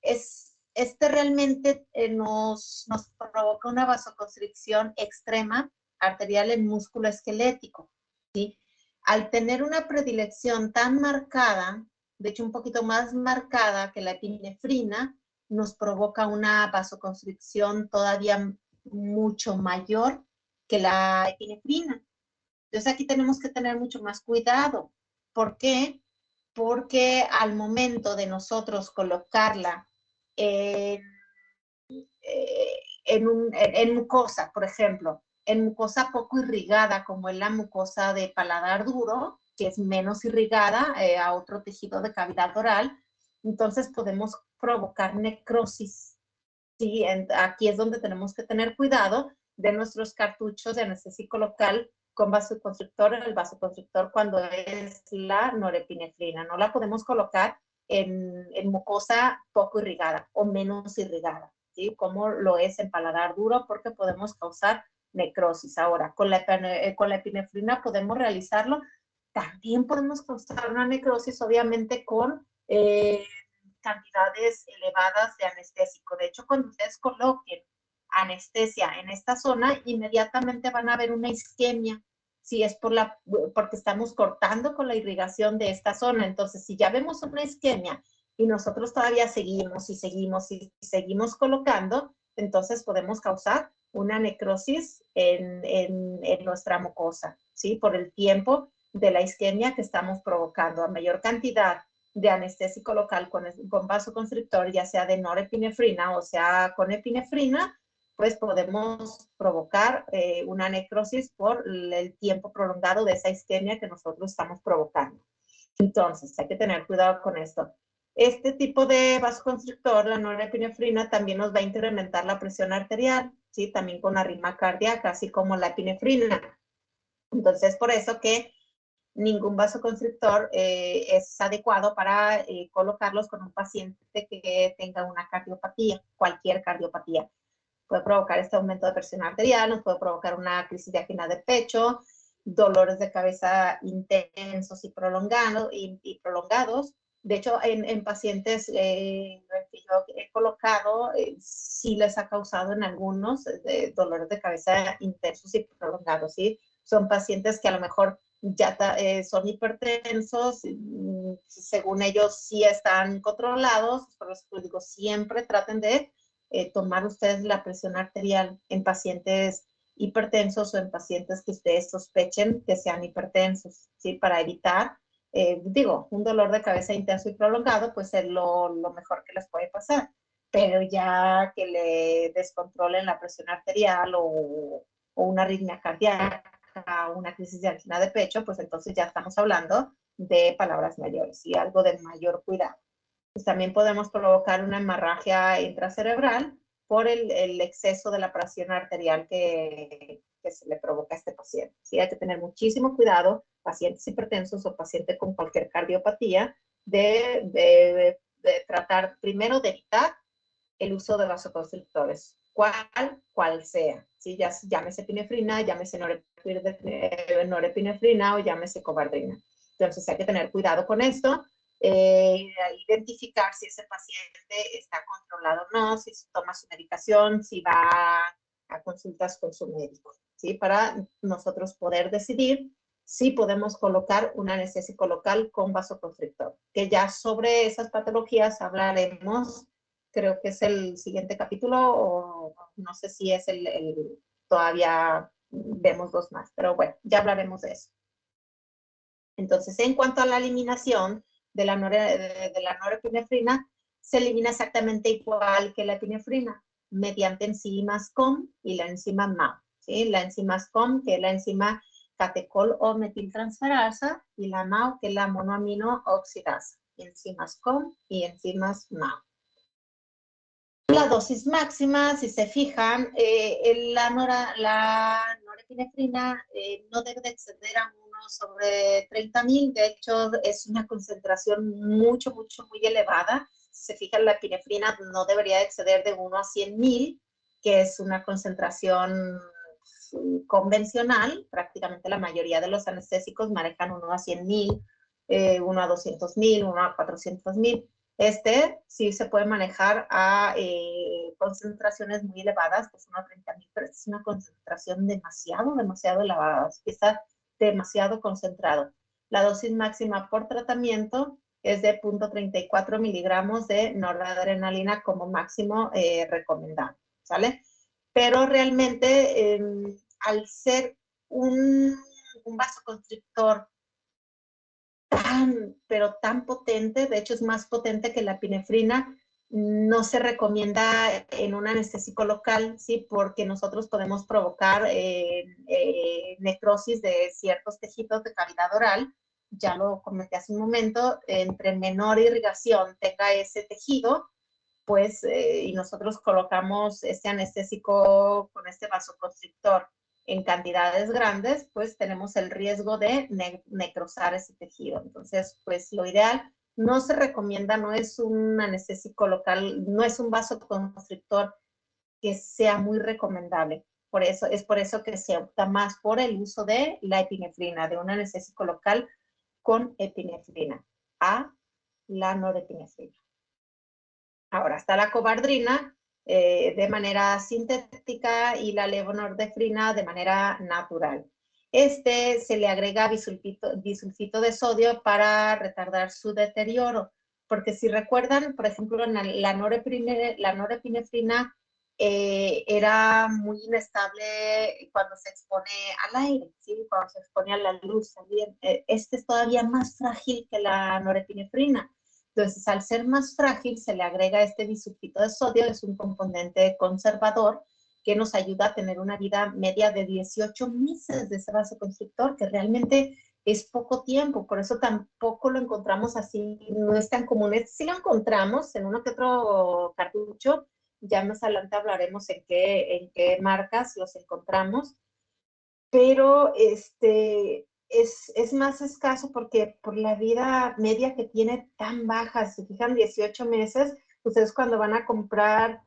A: este realmente nos provoca una vasoconstricción extrema arterial en músculo esquelético, ¿sí? Al tener una predilección tan marcada, de hecho un poquito más marcada que la epinefrina, nos provoca una vasoconstricción todavía mucho mayor que la epinefrina. Entonces aquí tenemos que tener mucho más cuidado. ¿Por qué? Porque al momento de nosotros colocarla en, en mucosa, por ejemplo, en mucosa poco irrigada, como es la mucosa de paladar duro, que es menos irrigada a otro tejido de cavidad oral, entonces podemos provocar necrosis. Sí, aquí es donde tenemos que tener cuidado de nuestros cartuchos de anestésico local con vasoconstrictor. El vasoconstrictor cuando es la norepinefrina. No la podemos colocar en mucosa poco irrigada o menos irrigada, ¿sí? Como lo es en paladar duro, porque podemos causar necrosis. Ahora, con la epinefrina podemos realizarlo. También podemos causar una necrosis, obviamente, con cantidades elevadas de anestésico. De hecho, cuando ustedes coloquen anestesia en esta zona, inmediatamente van a ver una isquemia, si es porque estamos cortando con la irrigación de esta zona. Entonces, si ya vemos una isquemia y nosotros todavía seguimos y seguimos y seguimos colocando, entonces podemos causar una necrosis en nuestra mucosa, ¿sí? Por el tiempo de la isquemia que estamos provocando. A mayor cantidad de anestésico local con vasoconstrictor, ya sea de norepinefrina o sea con epinefrina, pues podemos provocar una necrosis por el tiempo prolongado de esa isquemia que nosotros estamos provocando. Entonces, hay que tener cuidado con esto. Este tipo de vasoconstrictor, la norepinefrina, también nos va a incrementar la presión arterial, ¿sí? También con arritmia cardíaca, así como la epinefrina. Entonces, por eso que ningún vasoconstrictor es adecuado para colocarlos con un paciente que tenga una cardiopatía, cualquier cardiopatía. Puede provocar este aumento de presión arterial, nos puede provocar una crisis de angina de pecho, dolores de cabeza intensos y prolongados. De hecho, en pacientes que yo he colocado, sí les ha causado en algunos dolores de cabeza intensos y prolongados, ¿sí? Son pacientes que a lo mejor ya son hipertensos, según ellos sí están controlados, por eso les digo, siempre traten de tomar ustedes la presión arterial en pacientes hipertensos o en pacientes que ustedes sospechen que sean hipertensos, ¿sí? Para evitar, un dolor de cabeza intenso y prolongado, pues es lo mejor que les puede pasar. Pero ya que le descontrolen la presión arterial o una arritmia cardíaca, una crisis de angina de pecho, pues entonces ya estamos hablando de palabras mayores y algo de mayor cuidado. Pues también podemos provocar una hemorragia intracerebral por el exceso de la presión arterial que se le provoca a este paciente. ¿Sí? Hay que tener muchísimo cuidado, pacientes hipertensos o pacientes con cualquier cardiopatía, de tratar primero de evitar el uso de vasoconstrictores, cual sea, ¿sí? Ya, llámese epinefrina, llámese norepinefrina o llámese cobardina. Entonces hay que tener cuidado con esto, identificar si ese paciente está controlado o no, si toma su medicación, si va a consultas con su médico, ¿sí? Para nosotros poder decidir si podemos colocar un anestésico local con vasoconstrictor, que ya sobre esas patologías hablaremos, creo que es el siguiente capítulo, o no sé si es todavía vemos dos más, pero bueno, ya hablaremos de eso. Entonces, en cuanto a la eliminación de la norepinefrina, se elimina exactamente igual que la epinefrina, mediante enzimas COM y la enzima MAO. ¿Sí? La enzima COM, que es la enzima catecol o metiltransferasa, y la MAO, que es la monoamino oxidasa. Enzimas COM y enzimas MAO. La dosis máxima, si se fijan, la norepinefrina no debe de exceder a 1 sobre 30.000. De hecho, es una concentración muy elevada. Si se fijan, la epinefrina no debería exceder de 1 a 100.000, que es una concentración convencional. Prácticamente la mayoría de los anestésicos manejan 1 a 100.000, 1 a 200.000, 1 a 400.000. Sí se puede manejar a concentraciones muy elevadas, pues 1 a 30.000, pero es una concentración demasiado elevada, está demasiado concentrado. La dosis máxima por tratamiento es de 0.34 miligramos de noradrenalina como máximo recomendado, ¿sale? Pero realmente, al ser un vasoconstrictor pero tan potente, de hecho es más potente que la epinefrina, no se recomienda en un anestésico local, ¿sí? Porque nosotros podemos provocar necrosis de ciertos tejidos de cavidad oral. Ya lo comenté hace un momento, entre menor irrigación tenga ese tejido, pues, y nosotros colocamos este anestésico con este vasoconstrictor en cantidades grandes, pues tenemos el riesgo de necrosar ese tejido. Entonces, pues lo ideal, no se recomienda, no es un anestésico local, no es un vasoconstrictor que sea muy recomendable. Por eso que se opta más por el uso de la epinefrina, de un anestésico local con epinefrina, a la norepinefrina. Ahora está la cobardrina de manera sintética y la levonortefrina de manera natural. Se le agrega bisulfito de sodio para retardar su deterioro, porque si recuerdan, por ejemplo, la norepinefrina era muy inestable cuando se expone al aire, ¿sí? Cuando se expone a la luz también. Es todavía más frágil que la norepinefrina. Entonces, al ser más frágil, se le agrega este bisulfito de sodio, es un componente conservador que nos ayuda a tener una vida media de 18 meses de ese vasoconstrictor, que realmente es poco tiempo, por eso tampoco lo encontramos así, no es tan común. Sí lo encontramos en uno que otro cartucho, ya más adelante hablaremos en qué marcas los encontramos, pero es más escaso porque por la vida media que tiene tan baja, si fijan, 18 meses, ustedes cuando van a comprar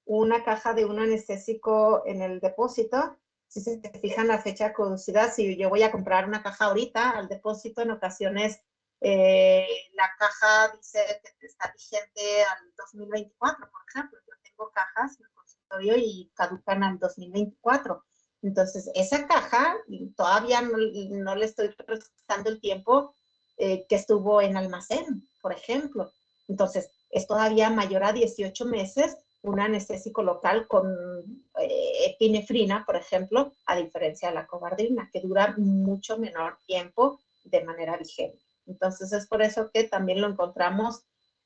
A: una caja de un anestésico en el depósito, si se fijan la fecha de caducidad, si yo voy a comprar una caja ahorita al depósito, en ocasiones la caja dice que está vigente al 2024, por ejemplo. Yo tengo cajas en el consultorio y caducan al 2024. Entonces, esa caja todavía no le estoy restando el tiempo que estuvo en almacén, por ejemplo. Entonces, es todavía mayor a 18 meses un anestésico local con epinefrina, por ejemplo, a diferencia de la cobardina, que dura mucho menor tiempo de manera vigente. Entonces, es por eso que también lo encontramos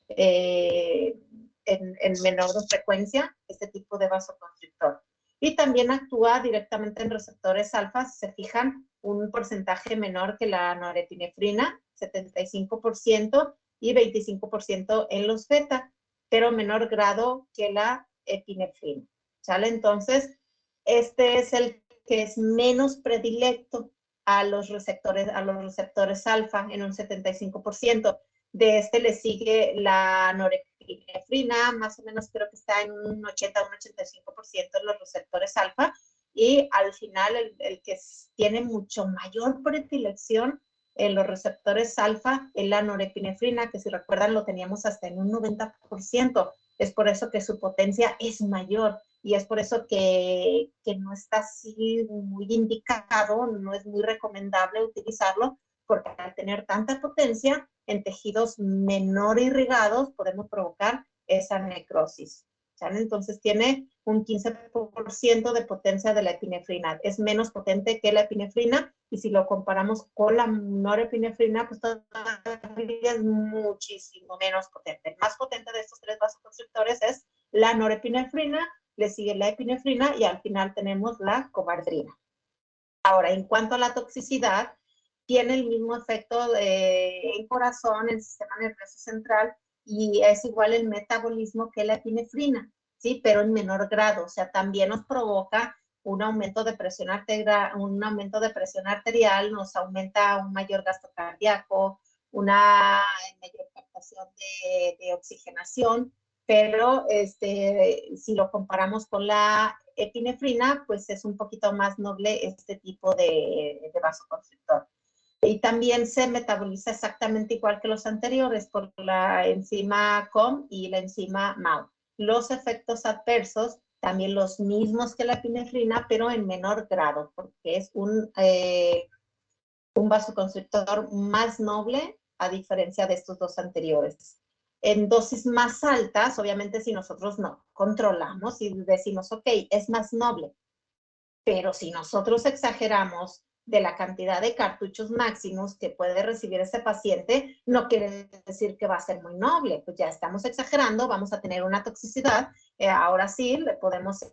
A: en menor frecuencia, este tipo de vasoconstrictor. Y también actúa directamente en receptores alfa, si se fijan, un porcentaje menor que la norepinefrina, 75%, y 25% en los beta, pero menor grado que la epinefrina, ¿sale? Entonces, este es el que es menos predilecto a los receptores alfa en un 75%. De le sigue la norepinefrina, más o menos creo que está en un 80 o un 85% en los receptores alfa, y al final el que tiene mucho mayor predilección en los receptores alfa es la norepinefrina, que si recuerdan lo teníamos hasta en un 90%. Es por eso que su potencia es mayor y es por eso que no está así muy indicado, no es muy recomendable utilizarlo, porque al tener tanta potencia en tejidos menor irrigados podemos provocar esa necrosis. ¿Sale? Entonces tiene un 15% de potencia de la epinefrina. Es menos potente que la epinefrina y si lo comparamos con la norepinefrina, pues todavía es muchísimo menos potente. El más potente de estos tres vasoconstrictores es la norepinefrina, le sigue la epinefrina y al final tenemos la cobardina. Ahora, en cuanto a la toxicidad, tiene el mismo efecto en corazón, en el sistema nervioso central, y es igual el metabolismo que la epinefrina. ¿sí? Pero en menor grado, o sea, también nos provoca un aumento de presión arterial, nos aumenta un mayor gasto cardíaco, una mayor captación de oxigenación, pero si lo comparamos con la epinefrina, pues es un poquito más noble este tipo de vasoconstrictor. Y también se metaboliza exactamente igual que los anteriores por la enzima COM y la enzima MAO. Los efectos adversos, también los mismos que la epinefrina, pero en menor grado, porque es un vasoconstrictor más noble a diferencia de estos dos anteriores. En dosis más altas, obviamente si nosotros no controlamos y decimos, ok, es más noble, pero si nosotros exageramos de la cantidad de cartuchos máximos que puede recibir ese paciente, no quiere decir que va a ser muy noble, pues ya estamos exagerando, vamos a tener una toxicidad, ahora sí le podemos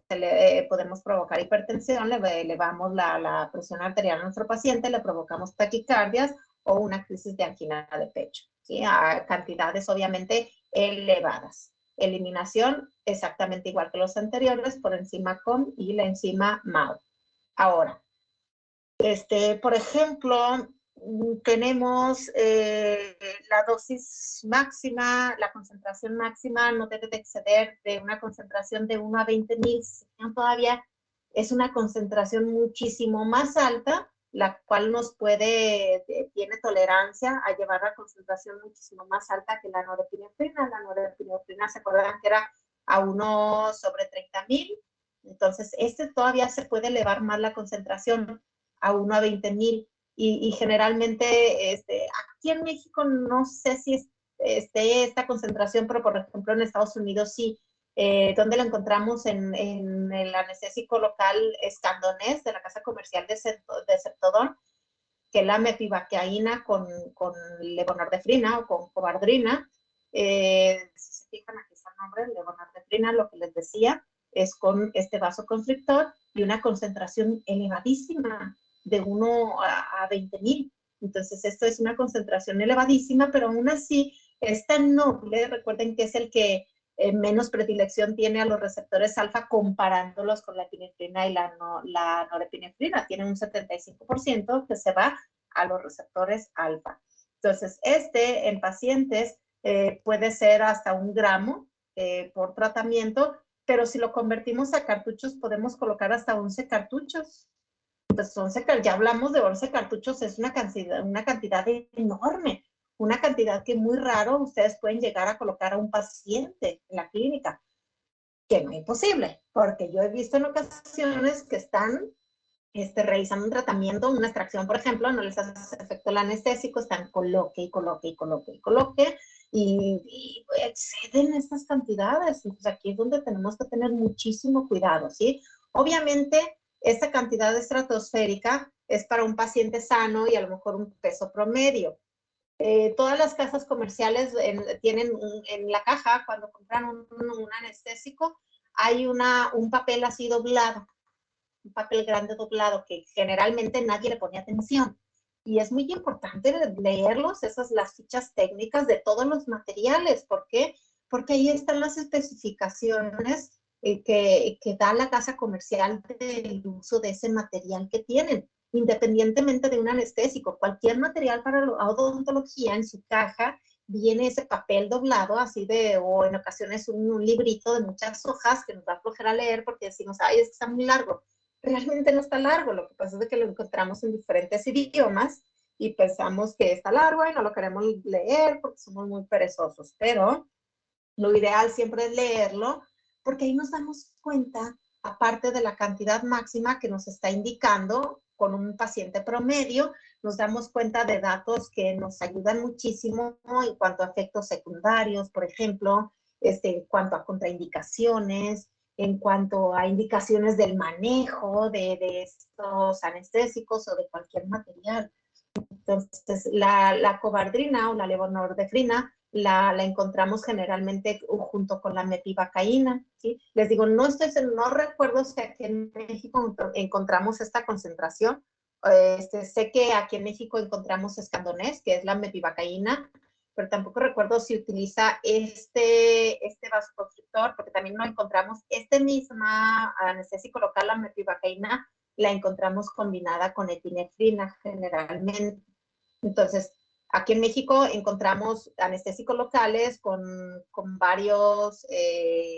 A: provocar hipertensión, le elevamos la presión arterial a nuestro paciente, le provocamos taquicardias o una crisis de angina de pecho, ¿sí? A cantidades obviamente elevadas. Eliminación exactamente igual que los anteriores por enzima COM y la enzima MAO. Ahora, por ejemplo, tenemos la dosis máxima, la concentración máxima no debe de exceder de una concentración de 1 a 20,000. Todavía es una concentración muchísimo más alta, la cual tiene tolerancia a llevar la concentración muchísimo más alta que la norepinefrina. La norepinefrina, ¿se acuerdan que era a 1 sobre 30,000? Entonces, todavía se puede elevar más la concentración a 1 a 20,000. Y generalmente, aquí en México no sé si esté esta concentración, pero por ejemplo en Estados Unidos sí. ¿Dónde lo encontramos? En el anestésico local Escandonés, de la casa comercial de Septodon, que la mepivacaína con levonortefrina o con cobardrina. Si se fijan, aquí está el nombre, levonortefrina, lo que les decía, es con este vasoconstrictor y una concentración elevadísima de 1 a 20,000. Entonces, esto es una concentración elevadísima, pero aún así es tan noble. Recuerden que es el que menos predilección tiene a los receptores alfa comparándolos con la epinefrina y la norepinefrina. Tiene un 75% que se va a los receptores alfa. Entonces, en pacientes puede ser hasta 1 gramo por tratamiento, pero si lo convertimos a cartuchos, podemos colocar hasta 11 cartuchos. Entonces, ya hablamos de 11 cartuchos, es una cantidad enorme, una cantidad que muy raro ustedes pueden llegar a colocar a un paciente en la clínica, que no es imposible, porque yo he visto en ocasiones que están realizando un tratamiento, una extracción, por ejemplo, no les hace efecto el anestésico, están coloque y exceden estas cantidades. Entonces, aquí es donde tenemos que tener muchísimo cuidado, ¿sí? Obviamente, esta cantidad estratosférica es para un paciente sano y a lo mejor un peso promedio. Todas las casas comerciales tienen en la caja, cuando compran un anestésico, hay un papel así doblado, un papel grande doblado que generalmente nadie le pone atención. Y es muy importante leerlos, las fichas técnicas de todos los materiales. ¿Por qué? Porque ahí están las especificaciones que da la casa comercial del uso de ese material que tienen, independientemente de un anestésico. Cualquier material para la odontología, en su caja viene ese papel doblado, o en ocasiones un librito de muchas hojas que nos va a flojera leer porque decimos, ay, es que está muy largo. Realmente no está largo, lo que pasa es que lo encontramos en diferentes idiomas y pensamos que está largo y no lo queremos leer porque somos muy perezosos, pero lo ideal siempre es leerlo porque ahí nos damos cuenta, aparte de la cantidad máxima que nos está indicando con un paciente promedio, nos damos cuenta de datos que nos ayudan muchísimo en cuanto a efectos secundarios, por ejemplo, en cuanto a contraindicaciones, en cuanto a indicaciones del manejo de estos anestésicos o de cualquier material. Entonces, la cobardrina o la levonortefrina la encontramos generalmente junto con la mepivacaína, ¿sí? Les digo, no recuerdo si aquí en México encontramos esta concentración. Sé que aquí en México encontramos Escandonés, que es la mepivacaína, pero tampoco recuerdo si utiliza este vasoconstrictor, porque también no encontramos misma anestésico local, la metivacaína, la encontramos combinada con epinefrina generalmente. Entonces, aquí en México encontramos anestésicos locales con varios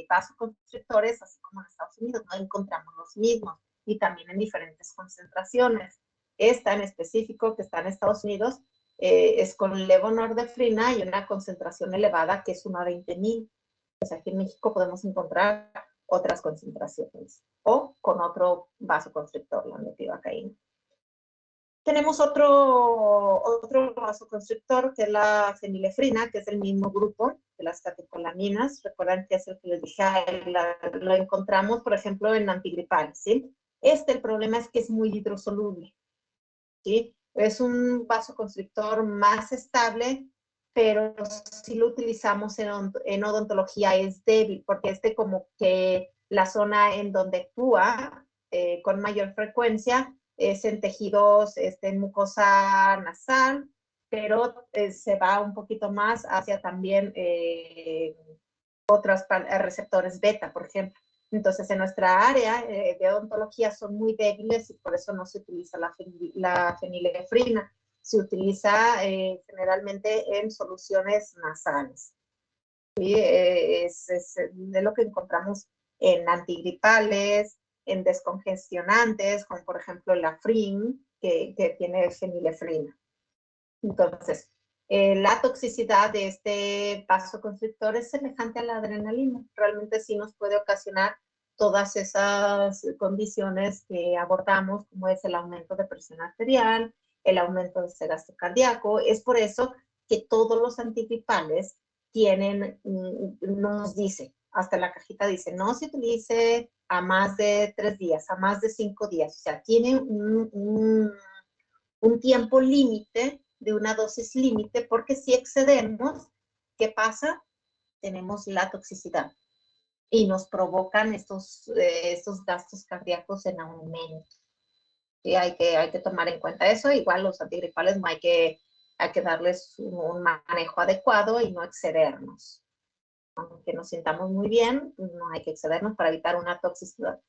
A: vasoconstrictores, así como en Estados Unidos no encontramos los mismos y también en diferentes concentraciones. Esta en específico que está en Estados Unidos es con levonorfrina y una concentración elevada que es una 20,000. Pues aquí en México podemos encontrar otras concentraciones o con otro vasoconstrictor, la metivacaína. Tenemos otro vasoconstrictor que es la fenilefrina, que es el mismo grupo de las catecolaminas. Recuerdan que es el que les dije, lo encontramos, por ejemplo, en antigripales, ¿sí? El problema es que es muy hidrosoluble, ¿sí? Es un vasoconstrictor más estable, pero si lo utilizamos en odontología es débil, porque como que la zona en donde actúa con mayor frecuencia es en tejidos, en mucosa nasal, pero se va un poquito más hacia también otros receptores beta, por ejemplo. Entonces, en nuestra área de odontología son muy débiles y por eso no se utiliza la fenilefrina. Se utiliza generalmente en soluciones nasales. ¿Sí? Es lo que encontramos en antigripales, en descongestionantes, como por ejemplo el Afrin, que tiene fenilefrina. Entonces, la toxicidad de este vasoconstrictor es semejante a la adrenalina. Realmente sí nos puede ocasionar todas esas condiciones que abordamos, como es el aumento de presión arterial, el aumento de ese gasto cardíaco. Es por eso que todos los antigripales tienen, nos dice, hasta la cajita dice, no se utilice a más de 3 días, a más de 5 días. O sea, tiene un tiempo límite, de una dosis límite, porque si excedemos, ¿qué pasa? Tenemos la toxicidad y nos provocan estos gastos cardíacos en aumento. ¿Sí? Hay que tomar en cuenta eso. Igual los antigripales no hay que darles un manejo adecuado y no excedernos. Aunque nos sintamos muy bien, no hay que excedernos para evitar una toxicidad.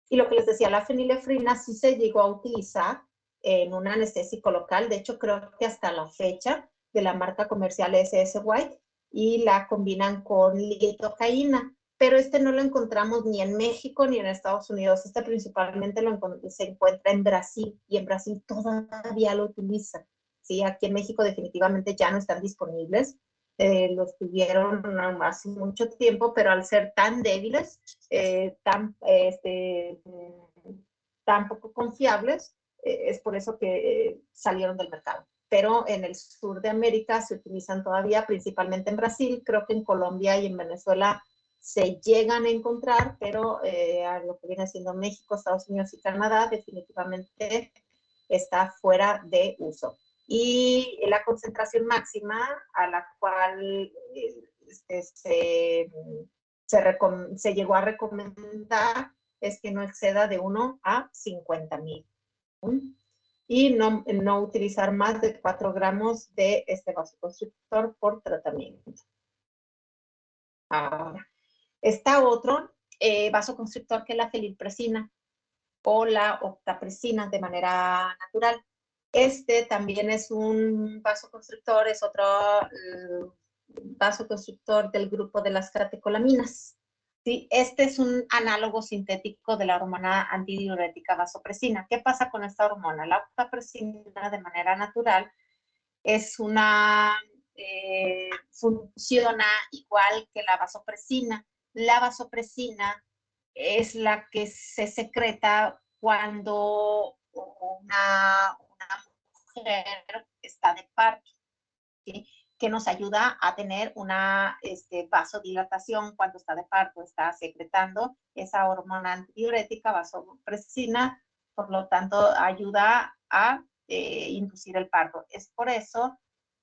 A: Y lo que les decía, la fenilefrina sí se llegó a utilizar en un anestésico local. De hecho, creo que hasta la fecha de la marca comercial SS White y la combinan con lidocaína. Pero no lo encontramos ni en México ni en Estados Unidos. Principalmente se encuentra en Brasil y en Brasil todavía lo utilizan. ¿Sí? Aquí en México definitivamente ya no están disponibles. Los tuvieron hace mucho tiempo, pero al ser tan débiles, tan poco confiables, es por eso que salieron del mercado. Pero en el sur de América se utilizan todavía, principalmente en Brasil, creo que en Colombia y en Venezuela se llegan a encontrar, pero a lo que viene siendo México, Estados Unidos y Canadá definitivamente está fuera de uso. Y la concentración máxima a la cual se llegó a recomendar es que no exceda de 1 a 50,000. Y no utilizar más de 4 gramos de este vasoconstrictor por tratamiento. Ahora, está otro vasoconstrictor que es la felilpresina o la octapresina de manera natural. También es un vasoconstrictor, es otro vasoconstrictor del grupo de las catecolaminas. ¿Sí? Es un análogo sintético de la hormona antidiurética vasopresina. ¿Qué pasa con esta hormona? La octapresina de manera natural es funciona igual que la vasopresina. La vasopresina es la que se secreta cuando una mujer está de parto, ¿sí? Que nos ayuda a tener una vasodilatación cuando está de parto, está secretando esa hormona antidiurética, vasopresina, por lo tanto ayuda a inducir el parto. Es por eso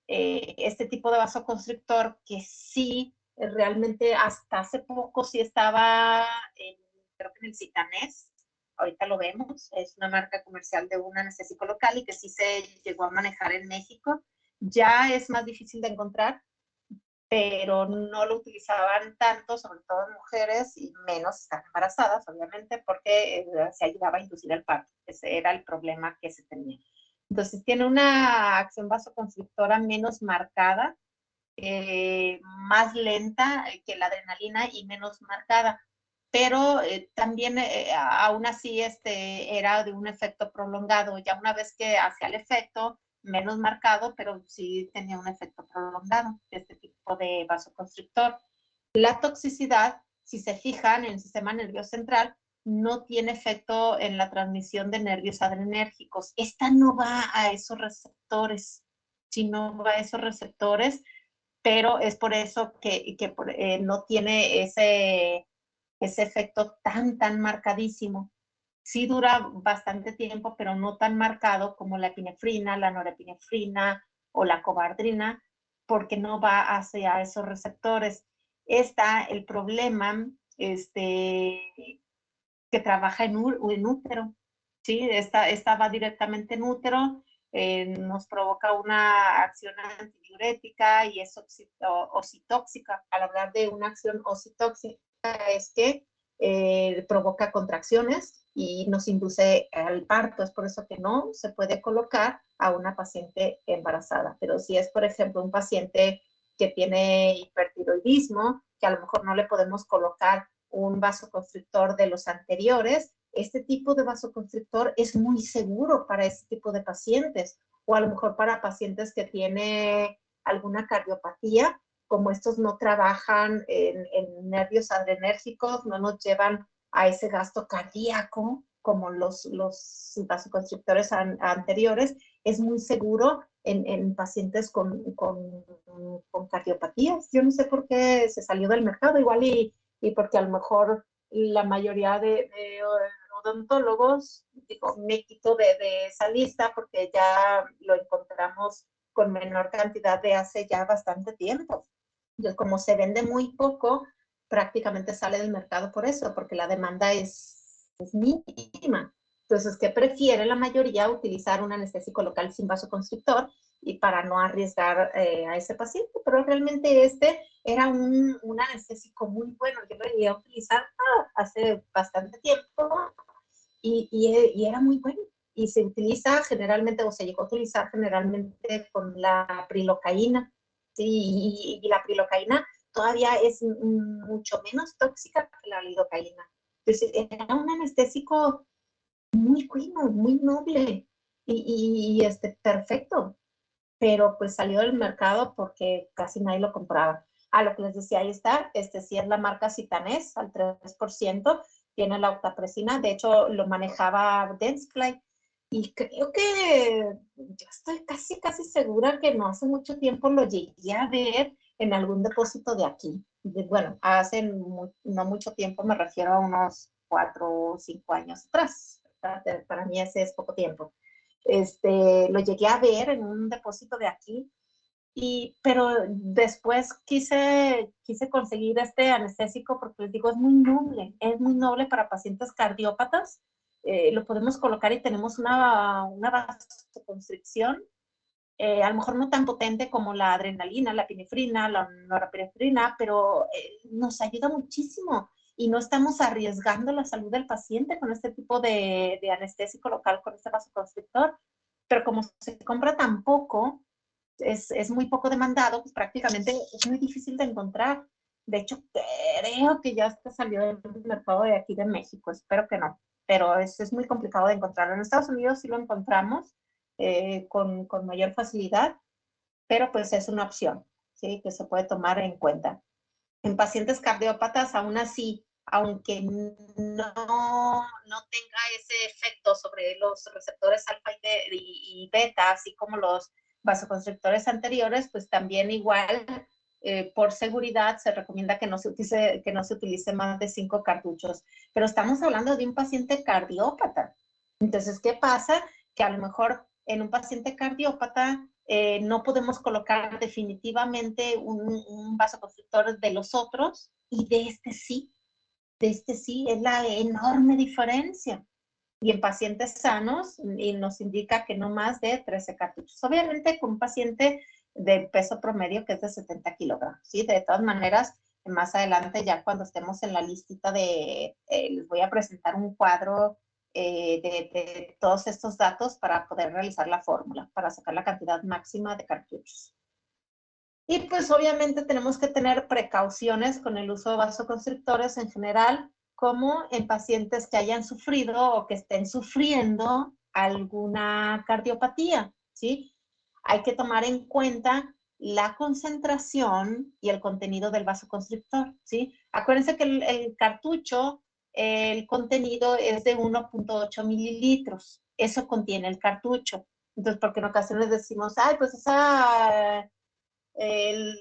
A: este tipo de vasoconstrictor que sí, realmente hasta hace poco sí estaba, creo que en el Citanés, ahorita lo vemos, es una marca comercial de un anestésico local y que sí se llegó a manejar en México. Ya es más difícil de encontrar, pero no lo utilizaban tanto, sobre todo mujeres, y menos están embarazadas, obviamente, porque se ayudaba a inducir el parto. Ese era el problema que se tenía. Entonces, tiene una acción vasoconstrictora menos marcada, más lenta que la adrenalina y menos marcada, pero también aún así era de un efecto prolongado. Ya una vez que hacía el efecto, menos marcado, pero sí tenía un efecto prolongado de este tipo de vasoconstrictor. La toxicidad, si se fijan en el sistema nervioso central, no tiene efecto en la transmisión de nervios adrenérgicos. Esta no va a esos receptores, sino va a esos receptores, pero es por eso que no tiene ese efecto tan marcadísimo. Sí dura bastante tiempo, pero no tan marcado como la epinefrina, la norepinefrina o la cobardina, porque no va hacia esos receptores. Está el problema que trabaja en útero, ¿sí? Esta va directamente en útero, nos provoca una acción antidiurética y es ocitóxica. Al hablar de una acción ocitóxica es que provoca contracciones y nos induce al parto. Es por eso que no se puede colocar a una paciente embarazada. Pero si es, por ejemplo, un paciente que tiene hipertiroidismo, que a lo mejor no le podemos colocar un vasoconstrictor de los anteriores, este tipo de vasoconstrictor es muy seguro para este tipo de pacientes, o a lo mejor para pacientes que tienen alguna cardiopatía, como estos no trabajan en nervios adrenérgicos, no nos llevan a ese gasto cardíaco como los vasoconstrictores anteriores, es muy seguro en pacientes con cardiopatías. Yo no sé por qué se salió del mercado, igual y porque a lo mejor la mayoría de odontólogos, digo, me quito de esa lista porque ya lo encontramos con menor cantidad de hace ya bastante tiempo. Entonces, como se vende muy poco, prácticamente sale del mercado por eso, porque la demanda es mínima. Entonces, ¿qué prefiere la mayoría? Utilizar un anestésico local sin vasoconstrictor y para no arriesgar a ese paciente, pero realmente era un anestésico muy bueno. Yo lo llegué a utilizar hace bastante tiempo y era muy bueno. Y se utiliza generalmente, o se llegó a utilizar generalmente con la prilocaína. ¿Sí? Y la prilocaína todavía es mucho menos tóxica que la lidocaína. Entonces, era un anestésico muy bueno, muy noble y perfecto, pero pues salió del mercado porque casi nadie lo compraba. A lo que les decía, ahí está, sí es la marca Citanés, al 3%, tiene la octapresina, de hecho lo manejaba Dentsply, y creo que yo estoy casi segura que no hace mucho tiempo lo llegué a ver en algún depósito de aquí. Bueno, hace no mucho tiempo, me refiero a unos 4 o 5 años atrás. Para mí ese es poco tiempo. Lo llegué a ver en un depósito de aquí, pero después quise conseguir este anestésico porque les digo, es muy noble para pacientes cardiópatas. Lo podemos colocar y tenemos una vasoconstricción, a lo mejor no tan potente como la adrenalina, la epinefrina, la norepinefrina, pero nos ayuda muchísimo y no estamos arriesgando la salud del paciente con este tipo de anestésico local, con este vasoconstrictor. Pero como se compra tan poco, es muy poco demandado, pues prácticamente es muy difícil de encontrar. De hecho, creo que ya está salió del mercado de aquí de México, espero que no, pero es muy complicado de encontrarlo. En Estados Unidos sí lo encontramos con mayor facilidad, pero pues es una opción, ¿sí? Que se puede tomar en cuenta. En pacientes cardiópatas, aún así, aunque no tenga ese efecto sobre los receptores alfa y beta, así como los vasoconstrictores anteriores, pues también igual, por seguridad, se recomienda que no se utilice más de 5 cartuchos. Pero estamos hablando de un paciente cardiópata. Entonces, ¿qué pasa? Que a lo mejor en un paciente cardiópata no podemos colocar definitivamente un vasoconstrictor de los otros y de este sí, es la enorme diferencia. Y en pacientes sanos y nos indica que no más de 13 cartuchos. Obviamente con un paciente del peso promedio, que es de 70 kilogramos, ¿sí? De todas maneras, más adelante, ya cuando estemos en la listita les voy a presentar un cuadro de todos estos datos para poder realizar la fórmula, para sacar la cantidad máxima de cartuchos. Y pues obviamente tenemos que tener precauciones con el uso de vasoconstrictores en general, como en pacientes que hayan sufrido o que estén sufriendo alguna cardiopatía, ¿sí? Hay que tomar en cuenta la concentración y el contenido del vasoconstrictor, ¿sí? Acuérdense que el cartucho, el contenido es de 1.8 mililitros. Eso contiene el cartucho. Entonces, porque en ocasiones decimos, ay, pues el,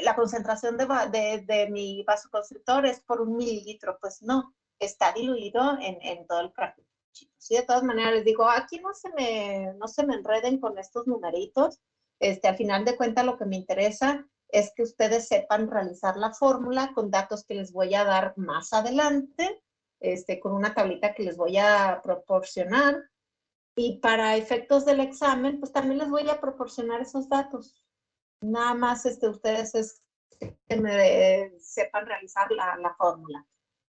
A: la concentración de mi vasoconstrictor es por 1 mililitro. Pues no, está diluido en todo el cartucho. Sí, de todas maneras les digo, aquí no se me enreden con estos numeritos. Al final de cuentas lo que me interesa es que ustedes sepan realizar la fórmula con datos que les voy a dar más adelante, con una tablita que les voy a proporcionar. Y para efectos del examen, pues también les voy a proporcionar esos datos. Nada más ustedes que me sepan realizar la fórmula.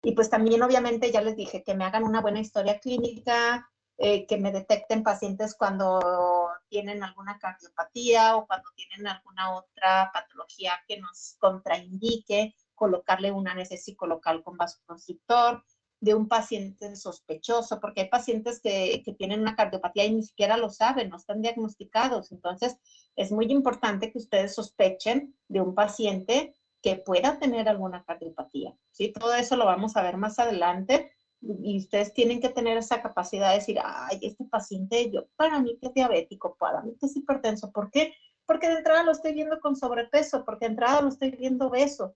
A: Y pues también obviamente ya les dije que me hagan una buena historia clínica, que me detecten pacientes cuando tienen alguna cardiopatía o cuando tienen alguna otra patología que nos contraindique colocarle un anestésico local con vasoconstrictor, de un paciente sospechoso, porque hay pacientes que tienen una cardiopatía y ni siquiera lo saben, no están diagnosticados. Entonces, es muy importante que ustedes sospechen de un paciente que pueda tener alguna cardiopatía, ¿sí? Todo eso lo vamos a ver más adelante y ustedes tienen que tener esa capacidad de decir, ay, este paciente, para mí que es diabético, para mí que es hipertenso. ¿Por qué? Porque de entrada lo estoy viendo con sobrepeso, porque de entrada lo estoy viendo obeso,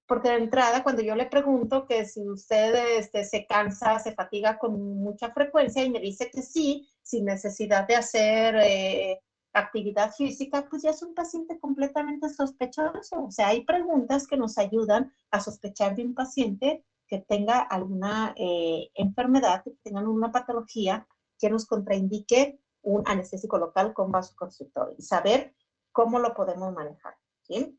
A: porque de entrada cuando yo le pregunto que si usted se cansa, se fatiga con mucha frecuencia y me dice que sí, sin necesidad de hacer actividad física, pues ya es un paciente completamente sospechoso. O sea, hay preguntas que nos ayudan a sospechar de un paciente que tenga alguna enfermedad, que tenga una patología que nos contraindique un anestésico local con vasoconstrictor y saber cómo lo podemos manejar, ¿sí?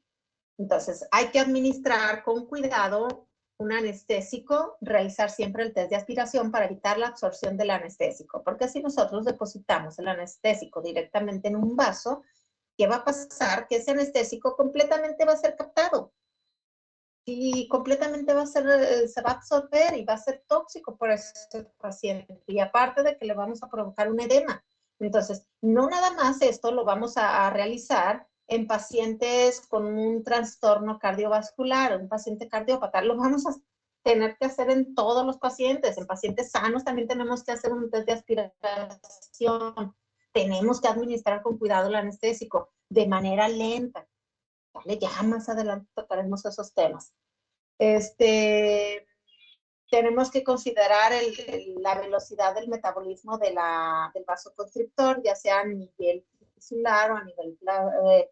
A: Entonces, hay que administrar con cuidado un anestésico, realizar siempre el test de aspiración para evitar la absorción del anestésico, porque si nosotros depositamos el anestésico directamente en un vaso, ¿qué va a pasar? Que ese anestésico completamente va a ser captado y completamente se va a absorber y va a ser tóxico por ese paciente. Y aparte de que le vamos a provocar un edema. Entonces, no nada más esto lo vamos a realizar en pacientes con un trastorno cardiovascular, un paciente cardiópata. Lo vamos a tener que hacer en todos los pacientes. En pacientes sanos también tenemos que hacer un test de aspiración. Tenemos que administrar con cuidado el anestésico de manera lenta. ¿Vale? Ya más adelante tocaremos esos temas. Tenemos que considerar la velocidad del metabolismo del vasoconstrictor, ya sea a nivel tisular o a nivel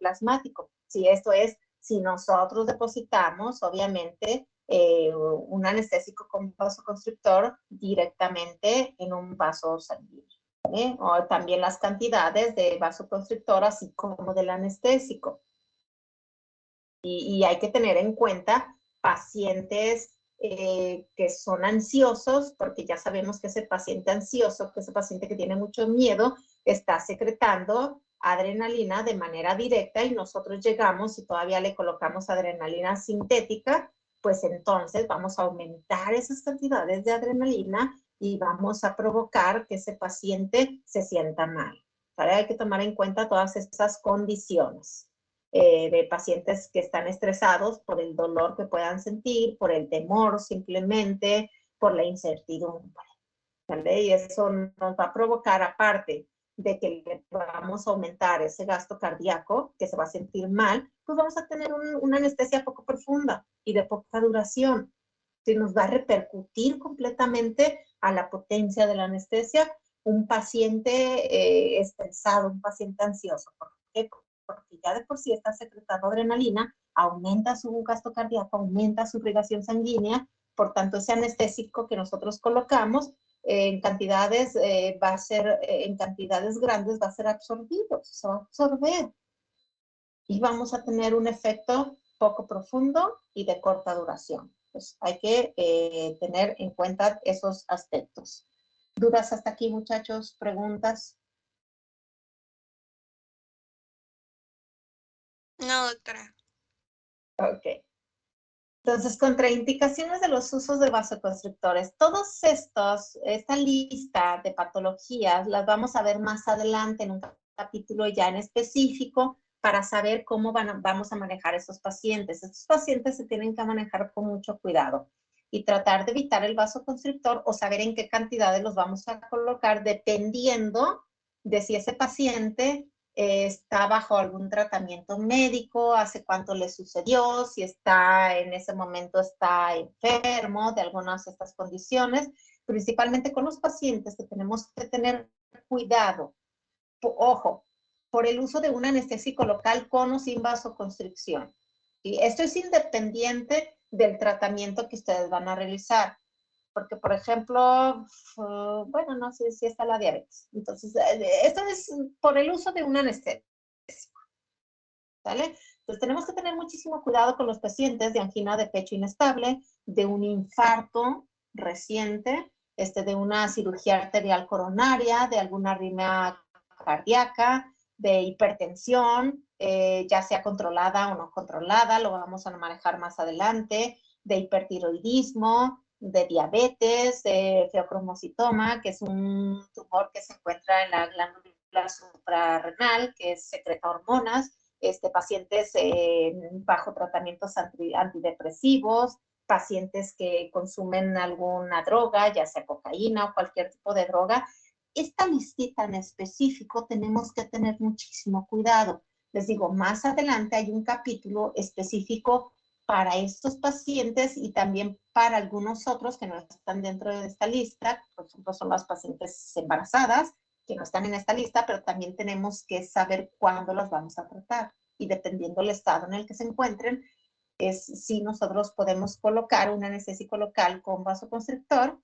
A: plasmático. Si esto es, si nosotros depositamos, obviamente, un anestésico con vasoconstrictor directamente en un vaso sanguíneo. O también las cantidades de vasoconstrictor, así como del anestésico. Y hay que tener en cuenta pacientes que son ansiosos, porque ya sabemos que ese paciente ansioso, que ese paciente que tiene mucho miedo, está secretando adrenalina de manera directa y nosotros llegamos y todavía le colocamos adrenalina sintética, pues entonces vamos a aumentar esas cantidades de adrenalina y vamos a provocar que ese paciente se sienta mal. ¿Vale? Hay que tomar en cuenta todas estas condiciones. De pacientes que están estresados por el dolor que puedan sentir, por el temor simplemente, por la incertidumbre. ¿Vale? Y eso nos va a provocar, aparte de que le vamos a aumentar ese gasto cardíaco, que se va a sentir mal, pues vamos a tener una anestesia poco profunda y de poca duración. Si nos va a repercutir completamente a la potencia de la anestesia un paciente estresado, un paciente ansioso. ¿Por qué? Porque ya de por sí está secretando adrenalina, aumenta su gasto cardíaco, aumenta su irrigación sanguínea, por tanto ese anestésico que nosotros colocamos en cantidades en cantidades grandes va a ser absorbido, se va a absorber. y vamos a tener un efecto poco profundo y de corta duración. Pues hay que tener en cuenta esos aspectos. ¿Dudas hasta aquí, muchachos? ¿Preguntas?
B: No, doctora.
A: Ok. Entonces, contraindicaciones de los usos de vasoconstrictores. Todos estos, esta lista de patologías las vamos a ver más adelante en un capítulo ya en específico para saber cómo vamos a manejar esos pacientes. Estos pacientes se tienen que manejar con mucho cuidado y tratar de evitar el vasoconstrictor o saber en qué cantidades los vamos a colocar dependiendo de si ese paciente está bajo algún tratamiento médico, hace cuánto le sucedió, si está en ese momento está enfermo de algunas de estas condiciones, principalmente con los pacientes que tenemos que tener cuidado. Ojo, por el uso de un anestésico local con o sin vasoconstricción. Y esto es independiente del tratamiento que ustedes van a realizar. Porque, por ejemplo, bueno, no sé si está la diabetes. Entonces, esto es por el uso de un anestésico. ¿Vale? Entonces, tenemos que tener muchísimo cuidado con los pacientes de angina de pecho inestable, de un infarto reciente, de una cirugía arterial coronaria, de alguna arritmia cardíaca, de hipertensión, ya sea controlada o no controlada, lo vamos a manejar más adelante, de hipertiroidismo, de diabetes, de feocromocitoma, que es un tumor que se encuentra en la glándula suprarrenal, que secreta hormonas, pacientes bajo tratamientos antidepresivos, pacientes que consumen alguna droga, ya sea cocaína o cualquier tipo de droga. Esta listita en específico tenemos que tener muchísimo cuidado. Les digo, más adelante hay un capítulo específico para estos pacientes y también para algunos otros que no están dentro de esta lista, por ejemplo, son las pacientes embarazadas, que no están en esta lista, pero también tenemos que saber cuándo las vamos a tratar. Y dependiendo del estado en el que se encuentren, es si nosotros podemos colocar un anestésico local con vasoconstrictor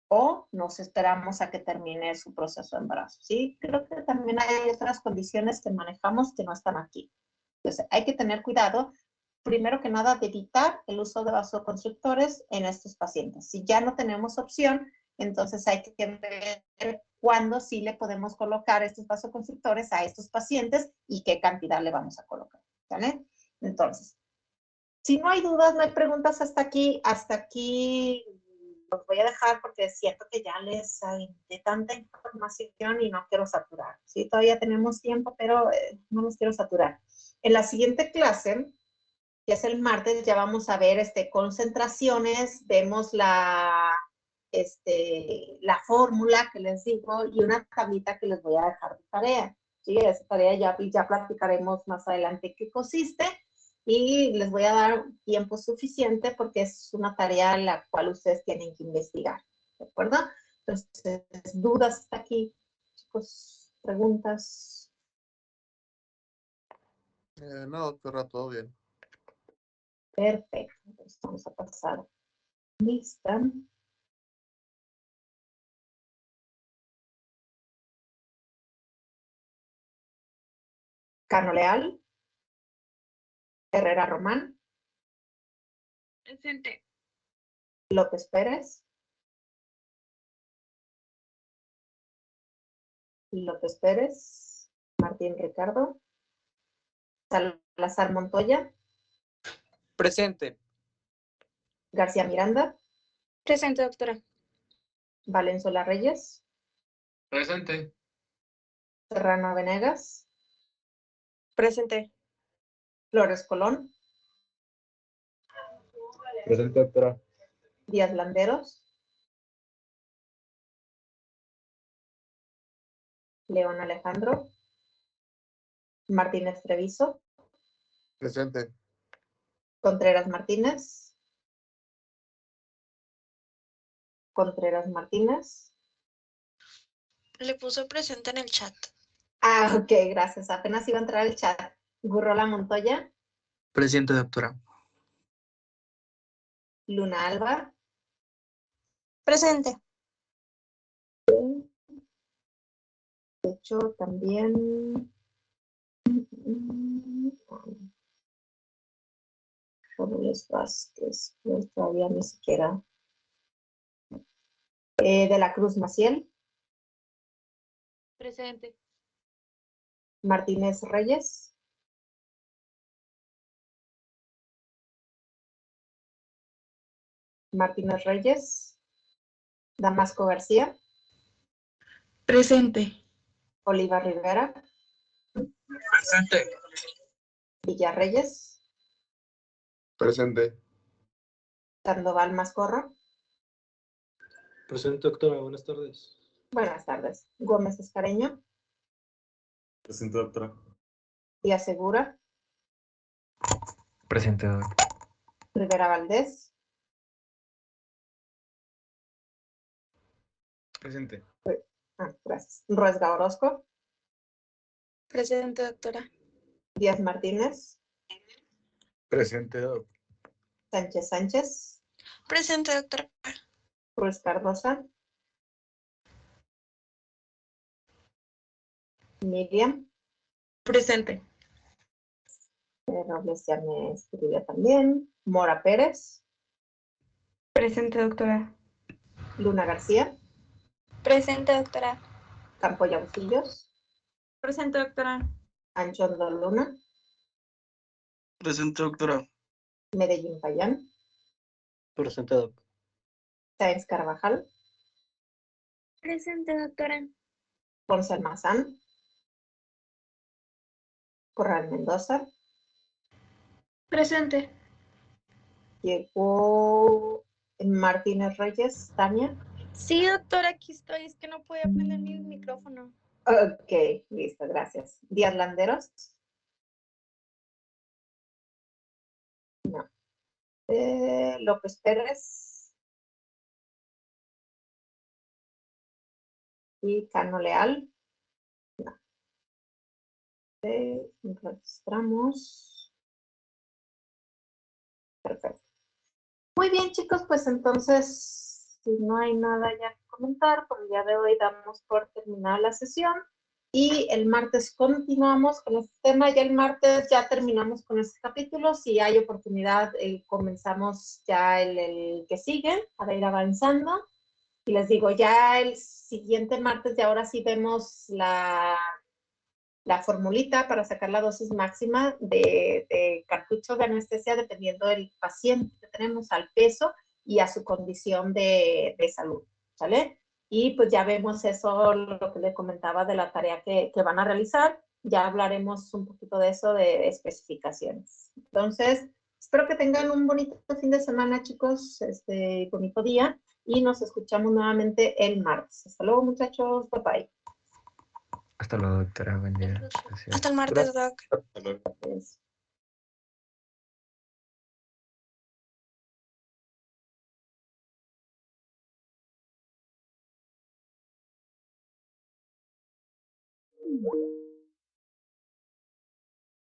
A: o nos esperamos a que termine su proceso de embarazo. ¿Sí? Creo que también hay otras condiciones que manejamos que no están aquí. Entonces, hay que tener cuidado, primero que nada, de evitar el uso de vasoconstrictores en estos pacientes. Si ya no tenemos opción, entonces hay que ver cuándo sí le podemos colocar estos vasoconstrictores a estos pacientes y qué cantidad le vamos a colocar. ¿Vale? Entonces, si no hay dudas, no hay preguntas hasta aquí los voy a dejar porque siento que ya les de tanta información y no quiero saturar. Sí, todavía tenemos tiempo, pero no los quiero saturar. En la siguiente clase, que es el martes, ya vamos a ver concentraciones, vemos la fórmula que les digo y una tablita que les voy a dejar de tarea. ¿Sí? Esa tarea ya platicaremos más adelante qué consiste y les voy a dar tiempo suficiente porque es una tarea la cual ustedes tienen que investigar. ¿De acuerdo? Entonces, dudas hasta aquí, chicos, preguntas.
C: No, doctora, todo bien.
A: Perfecto. Entonces vamos a pasar lista. Cano Leal. Herrera Román.
B: Presente.
A: López Pérez. López Pérez. Martín Ricardo. Salazar Montoya.
D: Presente.
A: García Miranda.
B: Presente, doctora.
A: Valenzuela Reyes.
E: Presente.
A: Serrano Venegas.
B: Presente.
A: Flores Colón.
E: Presente, doctora.
A: Díaz Landeros. León Alejandro. Martínez Treviso.
C: Presente.
A: Contreras Martínez. Contreras Martínez.
B: Le puso presente en el chat.
A: Ah, ok, gracias. Apenas iba a entrar el chat. Gurrola Montoya.
D: Presente, doctora.
A: Luna Alba.
B: Presente.
A: De hecho, también Robles Vázquez, pues todavía ni siquiera. De la Cruz Maciel,
F: Presente.
A: Martínez Reyes, Martínez Reyes, Damasco García,
F: Presente.
A: Oliva Rivera,
D: Presente.
A: Villarreyes,
C: Presente.
A: Sandoval Mascorra.
E: Presente, doctora. Buenas tardes.
A: Buenas tardes. Gómez Escareño,
C: Presente, doctora.
A: Díaz Segura,
D: Presente, doctora.
A: Rivera Valdés,
E: Presente.
A: gracias. Ruesga Orozco,
B: Presente, doctora.
A: Díaz Martínez,
E: Presente, doctora.
A: Sánchez Sánchez,
B: Presente, doctora.
A: Cruz Cardosa, Miriam,
F: Presente.
A: Robles ya me escribió también, Mora Pérez,
F: Presente, doctora.
A: Luna García,
B: Presente, doctora.
A: Campo Yaucillos,
F: Presente, doctora.
A: Anchondo Luna,
D: Presente, doctora.
A: Medellín Payán,
E: Presente, doctora.
A: Sáenz Carvajal,
B: Presente, doctora.
A: Ponce Almazán, Corral Mendoza,
F: Presente.
A: llegó Martínez Reyes, Tania.
B: Sí, doctora, aquí estoy. Es que no podía prender mi micrófono.
A: Ok, listo, gracias. Díaz Landeros. No. López Pérez. Y Cano Leal. No. Registramos. Perfecto. Muy bien, chicos, pues entonces, si no hay nada ya que comentar, por el día de hoy damos por terminada la sesión. Y el martes continuamos con este tema. Ya el martes ya terminamos con este capítulo. Si hay oportunidad, comenzamos ya el que sigue para ir avanzando. Y les digo, ya el siguiente martes, ya ahora sí vemos la formulita para sacar la dosis máxima de cartucho de anestesia dependiendo del paciente que tenemos, al peso y a su condición de salud, ¿sale? Y pues ya vemos eso, lo que le comentaba de la tarea que van a realizar. Ya hablaremos un poquito de eso, de especificaciones. Entonces, espero que tengan un bonito fin de semana, chicos, bonito día, y nos escuchamos nuevamente el martes. Hasta luego, muchachos. Bye bye.
D: Hasta luego, doctora. Buen día. Gracias.
B: Hasta el martes, doc.
C: Hasta luego.
A: Gracias.